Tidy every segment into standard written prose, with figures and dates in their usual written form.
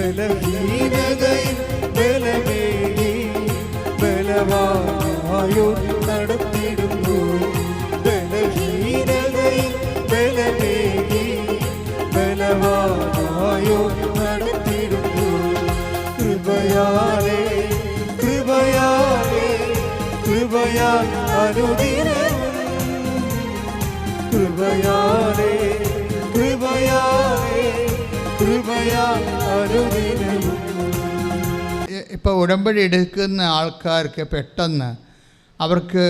ബലഹീനതയിൽ ബലമേകി ബലവാനായോ നടത്തിയിടുന്നു. ബലഹീനതയിൽ ബലമേകി ബലവാനായോ നടത്തിയിടുന്നു. കൃപയാലേ കൃപയാലേ കൃപയാൽ അനുദിനവും കൃപയാലേ കൃപയാലേ കൃപയാൽ അനുദിനവും. ഇപ്പോൾ ഉടമ്പടി എടുക്കുന്ന ആൾക്കാർക്ക് പെട്ടെന്ന് അവർക്ക്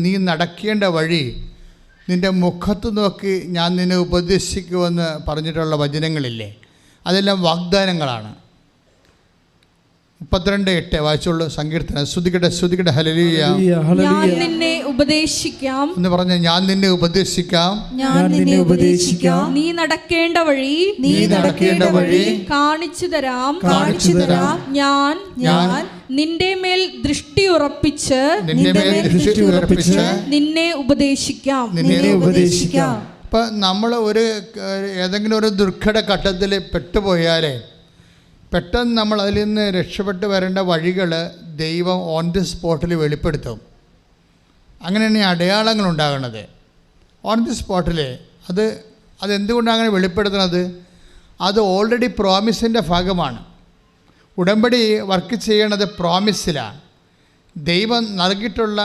നീ നടക്കേണ്ട വഴി നിൻ്റെ മുഖത്ത് നോക്കി ഞാൻ നിന്നെ ഉപദേശിക്കുമെന്ന് പറഞ്ഞിട്ടുള്ള വചനങ്ങളില്ലേ, അതെല്ലാം വാഗ്ദാനങ്ങളാണ്. 32:8 വായിച്ചുള്ളൂ. സങ്കീർത്തനം. സ്തുതിക്കട്ടെ ഹല്ലേലൂയ. ഞാൻ നിന്നെ ഉപദേശിക്കാം എന്ന് പറഞ്ഞ ഞാൻ നിന്നെ ഉപദേശിക്കാം, ഞാൻ നിന്നെ ഉപദേശിക്കാം. നീ നടക്കേണ്ട വഴി കാണിച്ചു തരാം. ഞാൻ നിന്റെ മേൽ ദൃഷ്ടി ഉറപ്പിച്ച് നിന്നെ ഉപദേശിക്കാം. ഇപ്പം നമ്മൾ ഏതെങ്കിലും ഒരു ദുർഘട ഘട്ടത്തിൽ പെട്ടുപോയാലേ പെട്ടെന്ന് നമ്മൾ അതിൽ നിന്ന് രക്ഷപ്പെട്ട് വരേണ്ട വഴികൾ ദൈവം ഓൺ ദി സ്പോട്ടിൽ വെളിപ്പെടുത്തും. അങ്ങനെയാണ് ഈ അടയാളങ്ങൾ ഉണ്ടാകുന്നത് ഓൺ ദി സ്പോട്ടിൽ. അതെന്തുകൊണ്ടാണ് അങ്ങനെ വെളിപ്പെടുത്തുന്നത്? അത് ഓൾറെഡി പ്രോമിസിൻ്റെ ഭാഗമാണ്. ഉടമ്പടി വർക്ക് ചെയ്യണത് പ്രോമിസിലാണ്. ദൈവം നൽകിയിട്ടുള്ള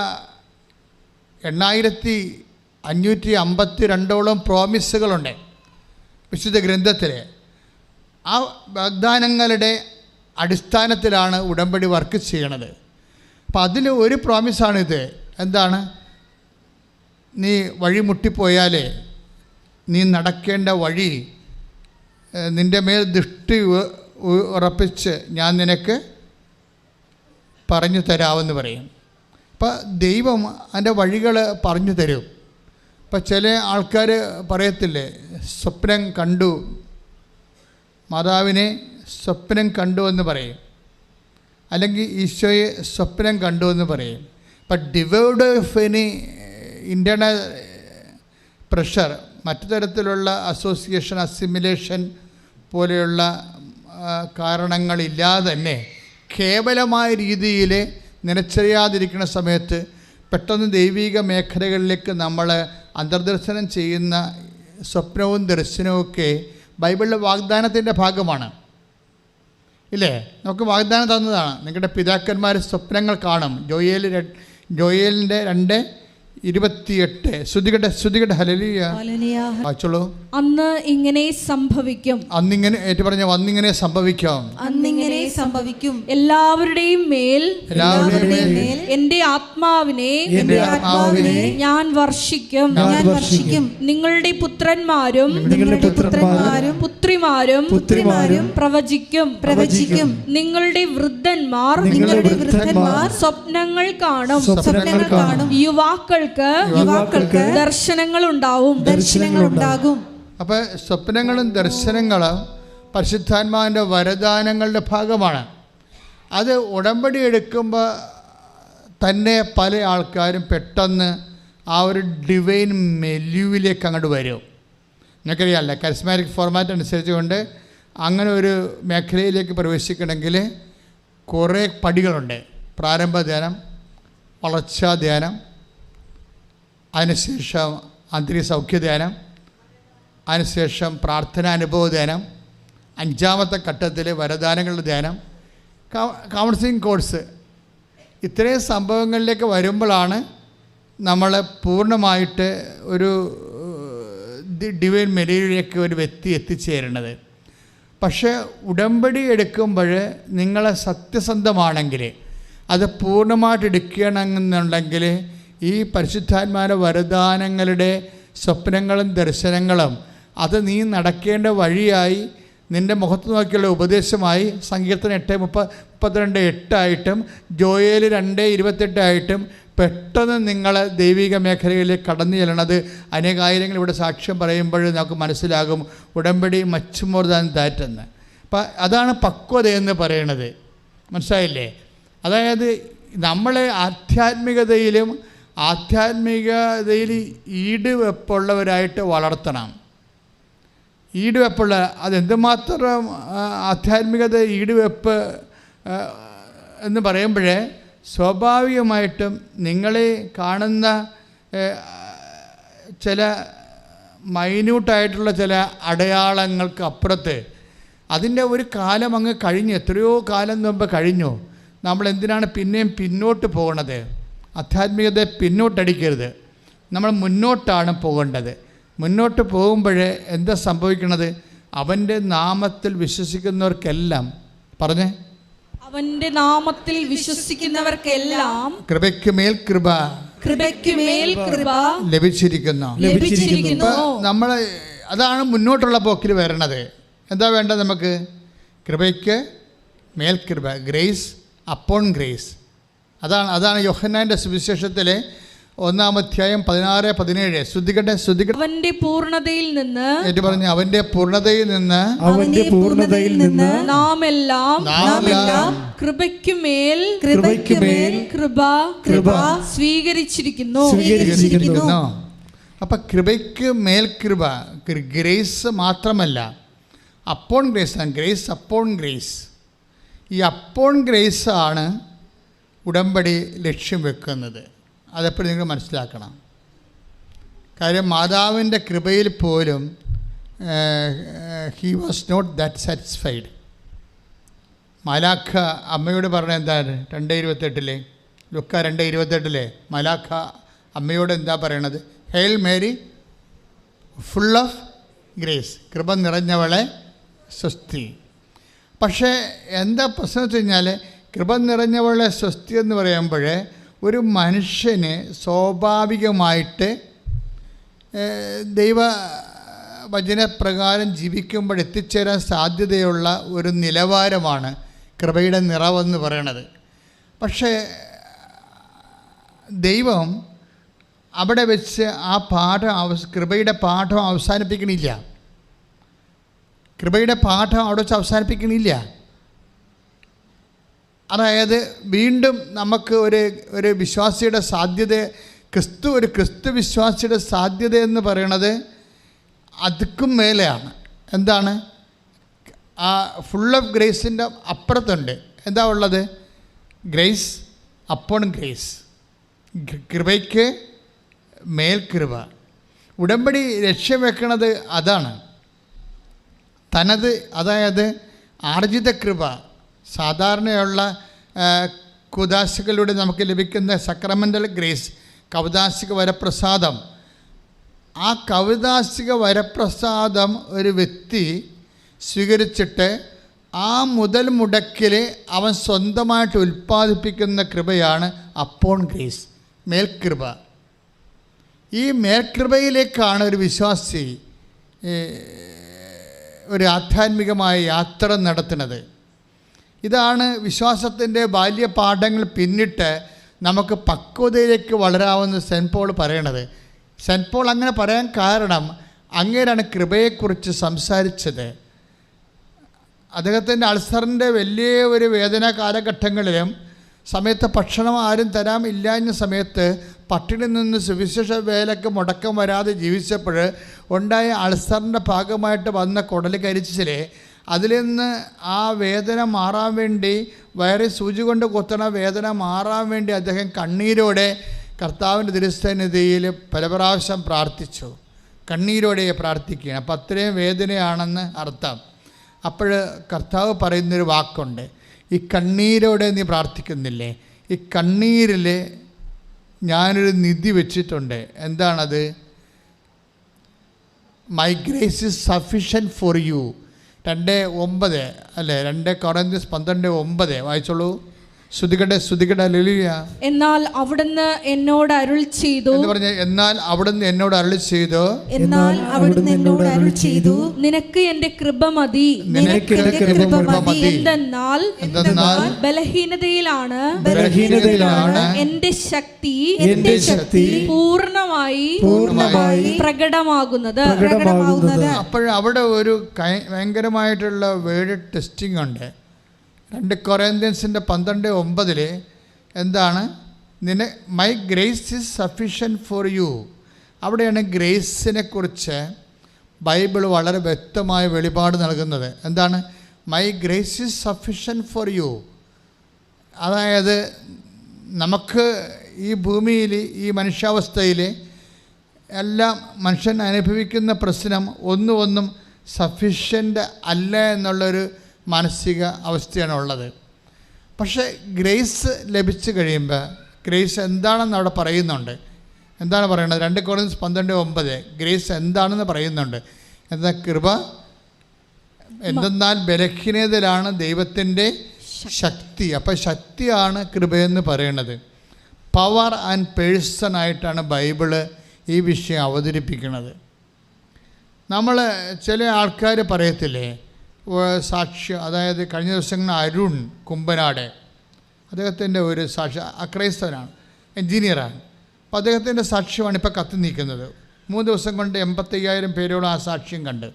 8552 പ്രോമിസുകളുണ്ട് വിശുദ്ധ ഗ്രന്ഥത്തിൽ. ആ വാഗ്ദാനങ്ങളുടെ അടിസ്ഥാനത്തിലാണ് ഉടമ്പടി വർക്ക് ചെയ്യണത്. അപ്പം അതിൽ ഒരു പ്രോമിസാണിത്. എന്താണ്? നീ വഴി മുട്ടിപ്പോയാലേ നീ നടക്കേണ്ട വഴി നിൻ്റെ മേൽ ദൃഷ്ടി ഉറപ്പിച്ച് ഞാൻ നിനക്ക് പറഞ്ഞു തരാമെന്ന് പറയും. അപ്പം ദൈവം അതിൻ്റെ വഴികൾ പറഞ്ഞു തരും. ഇപ്പം ചില ആൾക്കാർ പറയത്തില്ലേ, സ്വപ്നം കണ്ടു, മാതാവിനെ സ്വപ്നം കണ്ടു എന്ന് പറയും, അല്ലെങ്കിൽ ഈശോയെ സ്വപ്നം കണ്ടു എന്ന് പറയും. ഇപ്പം divide of any internal pressure, മറ്റു തരത്തിലുള്ള അസോസിയേഷൻ, അസിമിലേഷൻ പോലെയുള്ള കാരണങ്ങളില്ലാതെ തന്നെ കേവലമായ രീതിയിൽ നിലച്ചറിയാതിരിക്കുന്ന സമയത്ത് പെട്ടെന്ന് ദൈവിക മേഖലകളിലേക്ക് നമ്മൾ അന്തർദർശനം ചെയ്യുന്ന സ്വപ്നവും ദർശനവുമൊക്കെ ബൈബിളിലെ വാഗ്ദാനത്തിൻ്റെ ഭാഗമാണ്. ഇല്ലേ? നമുക്ക് വാഗ്ദാനം തന്നതാണ്. നിങ്ങളുടെ പിതാക്കന്മാർ സ്വപ്നങ്ങൾ കാണും. ജോയേലിൻ്റെ 2:28. ശ്രുതികട്ടെ ഹല്ലേലൂയ. വായിച്ചോളൂ. അന്ന് ഇങ്ങനെ സംഭവിക്കും. അന്നിങ്ങനെ സംഭവിക്കും. എല്ലാവരുടെയും മേൽ എന്റെ ആത്മാവിനെ ഞാൻ വർഷിക്കും. നിങ്ങളുടെ പുത്രന്മാരും പുത്രിമാരും പ്രവചിക്കും. നിങ്ങളുടെ വൃദ്ധന്മാർ സ്വപ്നങ്ങൾ കാണും. യുവാക്കൾക്ക് ദർശനങ്ങൾ ഉണ്ടാകും. അപ്പോൾ സ്വപ്നങ്ങളും ദർശനങ്ങളും പരിശുദ്ധാത്മാവിൻ്റെ വരദാനങ്ങളുടെ ഭാഗമാണ്. അത് ഉടമ്പടി എടുക്കുമ്പോൾ തന്നെ പല ആൾക്കാരും പെട്ടെന്ന് ആ ഒരു ഡിവൈൻ മെല്യൂവിലേക്ക് അങ്ങോട്ട് വരും. നിങ്ങൾക്കറിയാമല്ലോ, കരിസ്മാറ്റിക് ഫോർമാറ്റ് അനുസരിച്ച് കൊണ്ട് അങ്ങനെ ഒരു മേഖലയിലേക്ക് പ്രവേശിക്കണമെങ്കിൽ കുറേ പടികളുണ്ട്. പ്രാരംഭ ധ്യാനം, വളർച്ചാ ധ്യാനം, അതിനുശേഷം ആന്തരിക സൗഖ്യധ്യാനം, അതിനുശേഷം പ്രാർത്ഥനാനുഭവ ധ്യാനം, 5ാമത്തെ ഘട്ടത്തിൽ വരദാനങ്ങളുടെ ധ്യാനം, കൗൺസിലിംഗ് കോഴ്സ്. ഇത്രയും സംഭവങ്ങളിലേക്ക് വരുമ്പോഴാണ് നമ്മൾ പൂർണ്ണമായിട്ട് ഒരു ഡിവൈൻ മെലയിലേക്ക് ഒരു വ്യക്തി എത്തിച്ചേരുന്നത്. പക്ഷേ ഉടമ്പടി എടുക്കുമ്പോൾ നിങ്ങളെ സത്യസന്ധമാണെങ്കിൽ, അത് പൂർണ്ണമായിട്ട് എടുക്കണമെന്നുണ്ടെങ്കിൽ ഈ പരിശുദ്ധാത്മാവിൻ്റെ വരദാനങ്ങളുടെ സ്വപ്നങ്ങളും ദർശനങ്ങളും അത് നീ നടക്കേണ്ട വഴിയായി നിൻ്റെ മുഖത്ത് നോക്കിയുള്ള ഉപദേശമായി സങ്കീർത്തനം 8:32 ജോയേൽ 2:28 പെട്ടെന്ന് നിങ്ങൾ ദൈവിക മേഖലയിലേക്ക് കടന്നു ചെല്ലണത് അനേകായിരങ്ങൾ ഇവിടെ സാക്ഷ്യം പറയുമ്പോൾ നമുക്ക് മനസ്സിലാകും ഉടമ്പടി മച്ച് മോർ ദാൻ ദാറ്റ് എന്ന്. അപ്പം അതാണ് പക്വത എന്ന് പറയണത്. മനസ്സിലായില്ലേ? അതായത് നമ്മളെ ആധ്യാത്മികതയിൽ ഈടുവെപ്പുള്ളവരായിട്ട് വളർത്തണം. ഈടുവെപ്പുള്ള അതെന്തുമാത്രം ആധ്യാത്മികത ഈടുവെപ്പ് എന്ന് പറയുമ്പോഴേ സ്വാഭാവികമായിട്ടും നിങ്ങളെ കാണുന്ന ചില മൈന്യൂട്ടായിട്ടുള്ള ചില അടയാളങ്ങൾക്ക് അപ്പുറത്ത് അതിൻ്റെ ഒരു കാലം അങ്ങ് കഴിഞ്ഞു, എത്രയോ കാലം മുമ്പ് കഴിഞ്ഞു. നമ്മൾ എന്തിനാണ് പിന്നെയും പിന്നോട്ട് പോകണത്? ആധ്യാത്മികതയെ പിന്നോട്ടടിക്കരുത്, നമ്മൾ മുന്നോട്ടാണ് പോകേണ്ടത്. മുന്നോട്ട് പോകുമ്പോഴേ എന്താ സംഭവിക്കണത്? അവൻ്റെ നാമത്തിൽ വിശ്വസിക്കുന്നവർക്കെല്ലാം പറഞ്ഞേ, അവന്റെ നാമത്തിൽ വിശ്വസിക്കുന്നവർക്കെല്ലാം കൃപയ്ക്ക് മേൽ കൃപ കൃപയ്ക്കുമേൽ കൃപ ലഭിച്ചിരിക്കുന്നു. നമ്മൾ അതാണ് മുന്നോട്ടുള്ള പോക്കിൽ വരണത്. എന്താ വേണ്ടത് നമുക്ക്? കൃപയ്ക്ക് മേൽ കൃപ, ഗ്രേസ് അപ്പോൺ ഗ്രേസ്. അതാണ് യോഹന്നാൻ്റെ സുവിശേഷത്തിലെ 1-ാം അധ്യായം 16-17. ശ്രദ്ധിക്കട്ടെ. അവന്റെ പൂർണ്ണതയിൽ നിന്ന് ഏറ്റു പറഞ്ഞു, അവന്റെ പൂർണ്ണതയിൽ നിന്ന് നാം എല്ലാം കൃപയ്ക്കുമേൽ കൃപ സ്വീകരിച്ചിരിക്കുന്നു. അപ്പം കൃപയ്ക്ക് മേൽ കൃപ, ഗ്രേസ് മാത്രമല്ല, അപ്പോൺ ഗ്രേസ് ആണ്. Grace upon grace. ഈ അപ്പോൺ ഗ്രേസ് ആണ് ഉടമ്പടി ലക്ഷ്യം വെക്കുന്നത്. അതെപ്പോഴും നിങ്ങൾ മനസ്സിലാക്കണം. കാര്യം മാതാവിൻ്റെ കൃപയിൽ പോലും he was not that satisfied. മലാഖ അമ്മയോട് പറഞ്ഞ എന്താണ്? 2:28 ലുക്ക 2:28 മലാഖ അമ്മയോട് എന്താ പറയണത്? Hail Mary full of grace, കൃപ നിറഞ്ഞവളെ സ്വസ്തി. പക്ഷേ എന്താ പ്രശ്നം വെച്ച് കഴിഞ്ഞാൽ, കൃപ നിറഞ്ഞവളെ സ്വസ്തി എന്ന് പറയുമ്പോൾ ഒരു മനുഷ്യന് സ്വാഭാവികമായിട്ട് ദൈവവചനപ്രകാരം ജീവിക്കുമ്പോൾ എത്തിച്ചേരാൻ സാധ്യതയുള്ള ഒരു നിലവാരമാണ് കൃപയുടെ നിറവെന്ന് പറയണത്. പക്ഷേ ദൈവം അവിടെ വെച്ച് ആ കൃപയുടെ പാഠം അവസാനിപ്പിക്കണില്ല. കൃപയുടെ പാഠം അവിടെ വെച്ച് അവസാനിപ്പിക്കണില്ല. അതായത് വീണ്ടും നമുക്ക് ഒരു വിശ്വാസിയുടെ സാധ്യത, ഒരു ക്രിസ്തു വിശ്വാസിയുടെ സാധ്യത എന്ന് പറയണത് അതുക്കും മേലെയാണ്. എന്താണ്? ആ ഫുൾ ഓഫ് ഗ്രേസിൻ്റെ അപ്പുറത്തുണ്ട്. എന്താ ഉള്ളത്? ഗ്രേസ് അപ്പോൺ ഗ്രേസ്, കൃപയ്ക്ക് മേൽ കൃപ. ഉടമ്പടി ലക്ഷ്യം വെക്കണത് അതാണ്. അതായത് ആർജിത കൃപ, സാധാരണയുള്ള കുദാശകളിലൂടെ നമുക്ക് ലഭിക്കുന്ന സക്രമെൻ്റൽ ഗ്രേസ്, കൗദാശിക വരപ്രസാദം. ആ കൗദാശിക വരപ്രസാദം ഒരു വ്യക്തി സ്വീകരിച്ചിട്ട് ആ മുതൽ മുടക്കിൽ അവൻ സ്വന്തമായിട്ട് ഉൽപ്പാദിപ്പിക്കുന്ന കൃപയാണ് അപ്പോൺ ഗ്രേസ്, മേൽകൃപ. ഈ മേൽകൃപയിലേക്കാണ് ഒരു വിശ്വാസി ഒരു ആധ്യാത്മികമായ യാത്ര നടത്തുന്നത്. ഇതാണ് വിശ്വാസത്തിൻ്റെ ബാല്യപാഠങ്ങൾ പിന്നിട്ട് നമുക്ക് പക്വതയിലേക്ക് വളരാമെന്ന് സെൻറ്റ് പോൾ പറയണത്. സെൻറ്റ് പോൾ അങ്ങനെ പറയാൻ കാരണം അങ്ങേരാണ് കൃപയെക്കുറിച്ച് സംസാരിച്ചത്. അദ്ദേഹത്തിൻ്റെ അൾസറിൻ്റെ വലിയ ഒരു വേദന കാലഘട്ടങ്ങളിലും സമയത്ത് ഭക്ഷണം ആരും തരാമില്ലാഞ്ഞ സമയത്ത് പട്ടിണി നിന്ന് സുവിശേഷ വേലയ്ക്ക് മുടക്കം വരാതെ ജീവിച്ചപ്പോൾ ഉണ്ടായ അൾസറിൻ്റെ ഭാഗമായിട്ട് വന്ന കുടൽ കരിച്ചിലെ അതിൽ നിന്ന് ആ വേദന മാറാൻ വേണ്ടി, വയറിൽ സൂചി കൊണ്ട് കുത്തണ വേദന മാറാൻ വേണ്ടി അദ്ദേഹം കണ്ണീരോടെ കർത്താവിൻ്റെ തിരുസന്നിധിയിൽ പല പ്രാവശ്യം പ്രാർത്ഥിച്ചു. കണ്ണീരോടെ പ്രാർത്ഥിക്കുകയാണ്. അപ്പം അത്രയും വേദനയാണെന്ന് അർത്ഥം. അപ്പോൾ കർത്താവ് പറയുന്നൊരു വാക്കുണ്ട്, ഈ കണ്ണീരോടെ നീ പ്രാർത്ഥിക്കുന്നില്ലേ, ഈ കണ്ണീരിൽ ഞാനൊരു നിധി വെച്ചിട്ടുണ്ട്. എന്താണത്? My grace is sufficient for you. 2:9 അല്ലേ? 2 കൊറിന്ത്യൻസ് 12:9 വായിച്ചോളൂ. സ്തുതിക്കട്ടെ ഹല്ലേലൂയ. എന്നാൽ അവിടുന്ന് എന്നോട് അരുൾ ചെയ്തു എന്ന് പറഞ്ഞ, എന്നാൽ അവിടുന്ന് എന്നോട് അരുൾ ചെയ്തു, നിനക്ക് എൻ്റെ കൃപ മതി. എന്തെന്നാൽ ബലഹീനതയിലാണ് എൻ്റെ ശക്തി പൂർണ്ണമായി പ്രകടമാകുന്നത്. അപ്പോഴവിടെ ഒരു ഭയങ്കരമായിട്ടുള്ള വേർഡ് ടെസ്റ്റിംഗ് ഉണ്ട്. 2 കൊറിന്ത്യൻസിൻ്റെ 12:9 എന്താണ്? My grace is sufficient for you. അവിടെയാണ് ഗ്രേസിനെ കുറിച്ച് ബൈബിൾ വളരെ വ്യക്തമായ വെളിപാട് നൽകുന്നത്. എന്താണ്? My grace is sufficient for you. അതായത് നമുക്ക് ഈ ഭൂമിയിൽ, ഈ മനുഷ്യാവസ്ഥയിൽ എല്ലാം മനുഷ്യൻ അനുഭവിക്കുന്ന പ്രശ്നം ഒന്നും സഫിഷ്യൻ്റ് അല്ല എന്നുള്ളൊരു മാനസിക അവസ്ഥയാണ് ഉള്ളത്. പക്ഷേ ഗ്രേസ് ലഭിച്ചു കഴിയുമ്പോൾ, ഗ്രേസ് എന്താണെന്ന് അവിടെ പറയുന്നുണ്ട്. എന്താണ് പറയുന്നത്? 2 Corinthians 12:9 ഗ്രേസ് എന്താണെന്ന് പറയുന്നുണ്ട്. എന്താ? കൃപ എന്തെന്നാൽ ബലഹീനതയിലാണ് ദൈവത്തിൻ്റെ ശക്തി. അപ്പോൾ ശക്തിയാണ് കൃപയെന്ന് പറയുന്നത്. പവർ ആൻഡ് പേഴ്സൺ ആയിട്ടാണ് ബൈബിള് ഈ വിഷയം അവതരിപ്പിക്കുന്നത്. നമ്മൾ ചില ആൾക്കാർ പറയത്തില്ലേ സാക്ഷ്യം, അതായത് കഴിഞ്ഞ ദിവസങ്ങൾ അരുൺ കുമ്പനാട്, അദ്ദേഹത്തിൻ്റെ ഒരു സാക്ഷ്യം, അക്രൈസ്തവനാണ്, എൻജിനീയറാണ്. അപ്പോൾ അദ്ദേഹത്തിൻ്റെ സാക്ഷ്യമാണ് ഇപ്പോൾ കത്തി നീക്കുന്നത്. 3 ദിവസം കൊണ്ട് 85,000 പേരോളം ആ സാക്ഷ്യം കണ്ട്.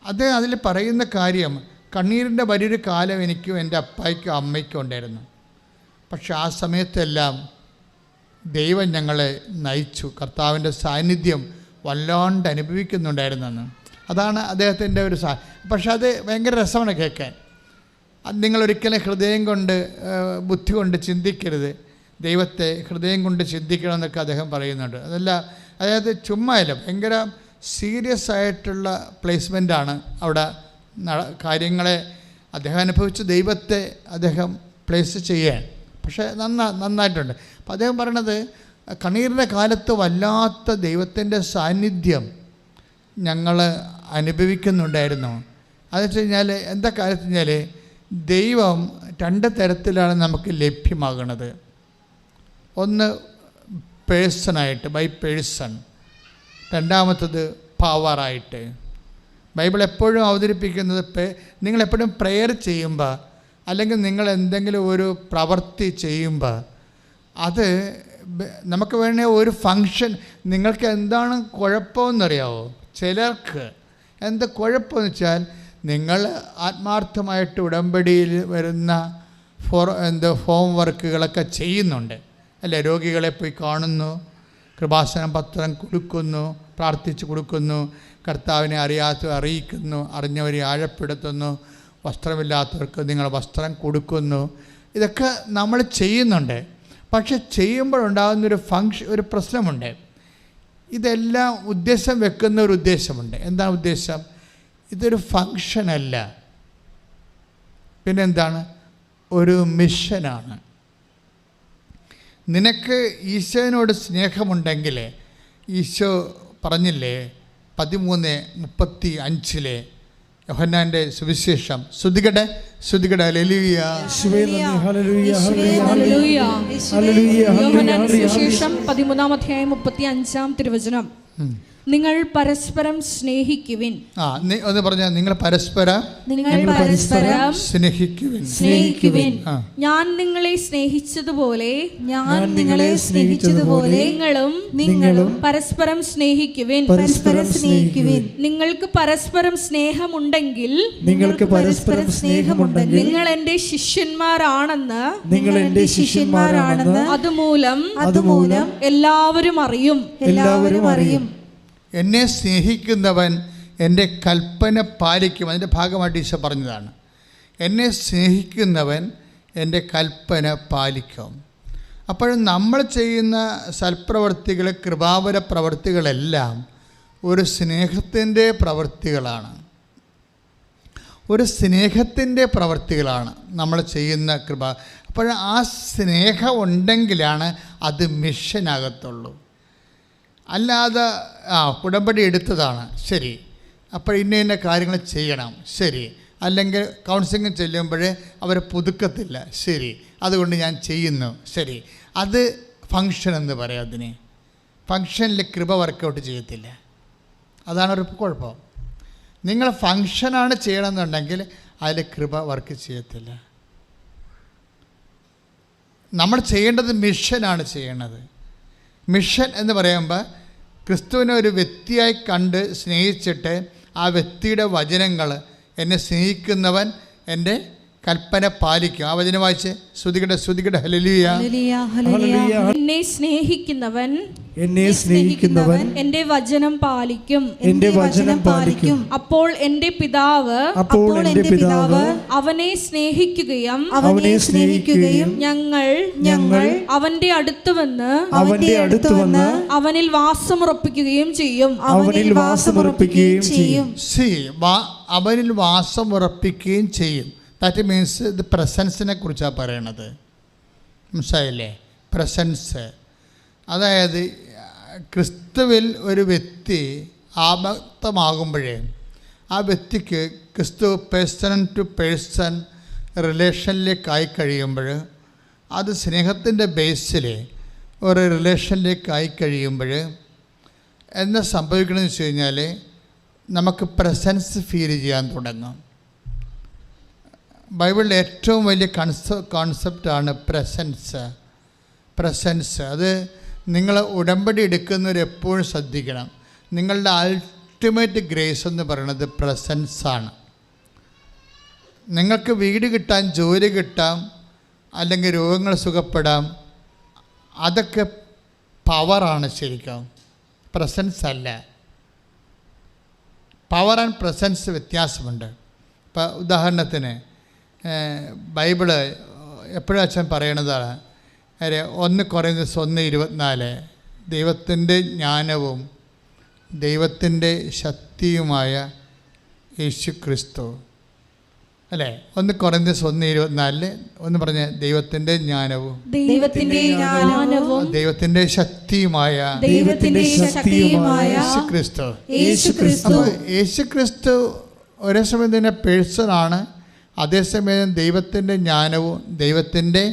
അദ്ദേഹം അതിൽ പറയുന്ന കാര്യം, കണ്ണീരിൻ്റെ വലിയൊരു കാലം എനിക്കും എൻ്റെ അപ്പായ്ക്കും അമ്മയ്ക്കും ഉണ്ടായിരുന്നു. പക്ഷെ ആ സമയത്തെല്ലാം ദൈവം ഞങ്ങളെ നയിച്ചു. കർത്താവിൻ്റെ സാന്നിധ്യം വല്ലാണ്ട് അനുഭവിക്കുന്നുണ്ടായിരുന്നെന്ന്. അതാണ് അദ്ദേഹത്തിൻ്റെ ഒരു പക്ഷെ അത് ഭയങ്കര രസമാണ് കേൾക്കാൻ. അത് നിങ്ങളൊരിക്കലും ഹൃദയം കൊണ്ട് ബുദ്ധി കൊണ്ട് ചിന്തിക്കരുത്, ദൈവത്തെ ഹൃദയം കൊണ്ട് ചിന്തിക്കണം എന്നൊക്കെ അദ്ദേഹം പറയുന്നുണ്ട്. അതല്ല, അതായത് ചുമ്മായില്ല, ഭയങ്കര സീരിയസ് ആയിട്ടുള്ള പ്ലേസ്മെൻ്റാണ് അവിടെ. കാര്യങ്ങളെ അദ്ദേഹം അനുഭവിച്ച് ദൈവത്തെ അദ്ദേഹം പ്ലേസ് ചെയ്യാൻ. പക്ഷേ നന്നായിട്ടുണ്ട്. അപ്പം അദ്ദേഹം പറയണത്, കണ്ണീരിൻ്റെ കാലത്ത് വല്ലാത്ത ദൈവത്തിൻ്റെ സാന്നിധ്യം ഞങ്ങൾ അനുഭവിക്കുന്നുണ്ടായിരുന്നു. അതെന്ന് വെച്ച് കഴിഞ്ഞാൽ എന്താ കാര്യം വെച്ച് കഴിഞ്ഞാൽ, ദൈവം 2 തരത്തിലാണ് നമുക്ക് ലഭ്യമാകുന്നത്. ഒന്ന് പേഴ്സണായിട്ട്, ബൈ പേഴ്സൺ. രണ്ടാമത്തത് പവറായിട്ട്. ബൈബിൾ എപ്പോഴും അവതരിപ്പിക്കുന്നത്, നിങ്ങളെപ്പോഴും പ്രെയർ ചെയ്യുമ്പോൾ അല്ലെങ്കിൽ നിങ്ങൾ എന്തെങ്കിലും ഒരു പ്രവൃത്തി ചെയ്യുമ്പോൾ അത് നമുക്ക് വേണേ ഒരു ഫങ്ഷൻ, നിങ്ങൾക്ക് എന്താണ് കുഴപ്പമെന്നറിയാവോ? ചിലർക്ക് എന്താ കുഴപ്പമെന്ന് വെച്ചാൽ, നിങ്ങൾ ആത്മാർത്ഥമായിട്ട് ഉടമ്പടിയിൽ വരുന്ന ഹോം വർക്കുകളൊക്കെ ചെയ്യുന്നുണ്ട് അല്ലേ? രോഗികളെ പോയി കാണുന്നു, കൃപാസനം പത്രം കൊടുക്കുന്നു, പ്രാർത്ഥിച്ച് കൊടുക്കുന്നു, കർത്താവിനെ അറിയിക്കുന്നു, അറിഞ്ഞവരെ ആഴപ്പെടുത്തുന്നു, വസ്ത്രമില്ലാത്തവർക്ക് നിങ്ങൾ വസ്ത്രം കൊടുക്കുന്നു. ഇതൊക്കെ നമ്മൾ ചെയ്യുന്നുണ്ട്. പക്ഷെ ചെയ്യുമ്പോഴുണ്ടാകുന്നൊരു ഒരു പ്രശ്നമുണ്ട്. ഇതെല്ലാം ഉദ്ദേശം വെക്കുന്ന ഒരു ഉദ്ദേശമുണ്ട്. എന്താണ് ഉദ്ദേശം? ഇതൊരു ഫങ്ഷനല്ല, പിന്നെന്താണ്? ഒരു മിഷനാണ്. നിനക്ക് ഈശോയോട് സ്നേഹമുണ്ടെങ്കിൽ, ഈശോ പറഞ്ഞില്ലേ 13:35 യോഹന്നാൻ്റെ സുവിശേഷം, ശ്രുതികടെ ഹല്ലേലൂയ, യോഹന്നാന്റെ സുവിശേഷം 13:35 നിങ്ങൾ പരസ്പരം സ്നേഹിക്കുവിൻ. ഒന്ന് പറഞ്ഞാൽ, നിങ്ങൾ പരസ്പരം സ്നേഹിക്കുവിൻ. ഞാൻ നിങ്ങളെ സ്നേഹിച്ചതുപോലെ നിങ്ങളും പരസ്പരം സ്നേഹിക്കുവിൻ. നിങ്ങൾക്ക് പരസ്പരം സ്നേഹമുണ്ടെങ്കിൽ നിങ്ങൾ എന്റെ ശിഷ്യന്മാരാണെന്ന് അതുമൂലം എല്ലാവരും അറിയും. എന്നെ സ്നേഹിക്കുന്നവൻ എൻ്റെ കൽപ്പന പാലിക്കും. അതിൻ്റെ ഭാഗമായിട്ട് ഈശോ പറഞ്ഞതാണ്, എന്നെ സ്നേഹിക്കുന്നവൻ എൻ്റെ കൽപ്പന പാലിക്കും. അപ്പോഴും നമ്മൾ ചെയ്യുന്ന സൽപ്രവൃത്തികൾ, കൃപാവര പ്രവൃത്തികളെല്ലാം ഒരു സ്നേഹത്തിൻ്റെ പ്രവൃത്തികളാണ് നമ്മൾ ചെയ്യുന്ന കൃപ. അപ്പോൾ ആ സ്നേഹം ഉണ്ടെങ്കിലാണ് അത് മിഷനാകത്തുള്ളൂ. അല്ലാതെ ഉടമ്പടി എടുത്തതാണ് ശരി, അപ്പോൾ ഇന്ന കാര്യങ്ങൾ ചെയ്യണം ശരി, അല്ലെങ്കിൽ കൗൺസിലിംഗ് ചെല്ലുമ്പോൾ അവർ പുതുക്കത്തില്ല ശരി, അതുകൊണ്ട് ഞാൻ ചെയ്യുന്നു ശരി, അത് ഫങ്ഷൻ എന്ന് പറയാം. അതിന് ഫങ്ഷനിൽ കൃപ വർക്കൗട്ട് ചെയ്യത്തില്ല. അതാണ് ഒരു കുഴപ്പം. നിങ്ങൾ ഫങ്ഷനാണ് ചെയ്യണമെന്നുണ്ടെങ്കിൽ അതിൽ കൃപ വർക്ക് ചെയ്യത്തില്ല. നമ്മൾ ചെയ്യേണ്ടത് മിഷനാണ് ചെയ്യേണ്ടത്. മിഷൻ എന്ന് പറയുമ്പോൾ ക്രിസ്തുവിനെ ഒരു വ്യക്തിയായി കണ്ട് സ്നേഹിച്ചിട്ട് ആ വ്യക്തിയുടെ വചനങ്ങൾ, എന്നെ സ്നേഹിക്കുന്നവൻ എൻ്റെ കൽപ്പന പാലിക്കും. ആ വചനം വായിച്ച് ശ്രുതികടെ ഹല്ലേലൂയ. എന്നെ സ്നേഹിക്കുന്നവൻ എന്നെ സ്നേഹിക്കുന്നവൻ എന്റെ വചനം പാലിക്കും. എന്റെ വചനം പാലിക്കും. അപ്പോൾ എന്റെ പിതാവ് അവനെ സ്നേഹിക്കുകയും ഞങ്ങൾ അവന്റെ അടുത്ത് വന്ന് അവനിൽ വാസമുറപ്പിക്കുകയും ചെയ്യും. അവനിൽ വാസമുറപ്പിക്കുകയും ചെയ്യും. ദാറ്റ് മീൻസ് ഇത് പ്രസൻസിനെ കുറിച്ചാണ് പറയണത്. മനസ്സിലായില്ലേ? പ്രസൻസ്, അതായത് ക്രിസ്തുവിൽ ഒരു വ്യക്തി ആത്മാർത്ഥമാകുമ്പോഴേ ആ വ്യക്തിക്ക് ക്രിസ്തു പേഴ്സൺ ടു പേഴ്സൺ റിലേഷനിലേക്കായി കഴിയുമ്പോൾ, അത് സ്നേഹത്തിൻ്റെ ബേസിൽ ഒരു റിലേഷനിലേക്കായി കഴിയുമ്പോൾ എന്താ സംഭവിക്കണമെന്ന് വെച്ച് കഴിഞ്ഞാൽ നമുക്ക് പ്രസൻസ് ഫീൽ ചെയ്യാൻ തുടങ്ങും. ബൈബിളിലെ ഏറ്റവും വലിയ കോൺസെപ്റ്റാണ് പ്രസൻസ്. അത് നിങ്ങൾ ഉടമ്പടി എടുക്കുന്നവർ എപ്പോഴും ശ്രദ്ധിക്കണം. നിങ്ങളുടെ അൾട്ടിമേറ്റ് ഗ്രേസ് എന്ന് പറയുന്നത് പ്രസൻസാണ്. നിങ്ങൾക്ക് വീട് കിട്ടാൻ, ജോലി കിട്ടാം, അല്ലെങ്കിൽ രോഗങ്ങൾ സുഖപ്പെടാം, അതൊക്കെ പവറാണ് ശരിക്കും, പ്രസൻസ് അല്ല. പവർ ആൻഡ് പ്രസൻസ് വ്യത്യാസമുണ്ട്. ഇപ്പോൾ ഉദാഹരണത്തിന് ബൈബിള് എപ്പോഴും അച്ഛൻ പറയണതാണ് 1 Corinthians 1:24 ദൈവത്തിൻ്റെ ജ്ഞാനവും ദൈവത്തിൻ്റെ ശക്തിയുമായ യേശു ക്രിസ്തു, അല്ലേ? 1 Corinthians 1:24 ഒന്ന് പറഞ്ഞ ദൈവത്തിൻ്റെ ജ്ഞാനവും ദൈവത്തിൻ്റെ ശക്തിയുമായ യേശു ക്രിസ്തു. അപ്പോൾ യേശു ക്രിസ്തു ഒരേ സമയം തന്നെ പേഴ്സണാണ്, അതേസമയം ദൈവത്തിൻ്റെ ജ്ഞാനവും ദൈവത്തിൻ്റെ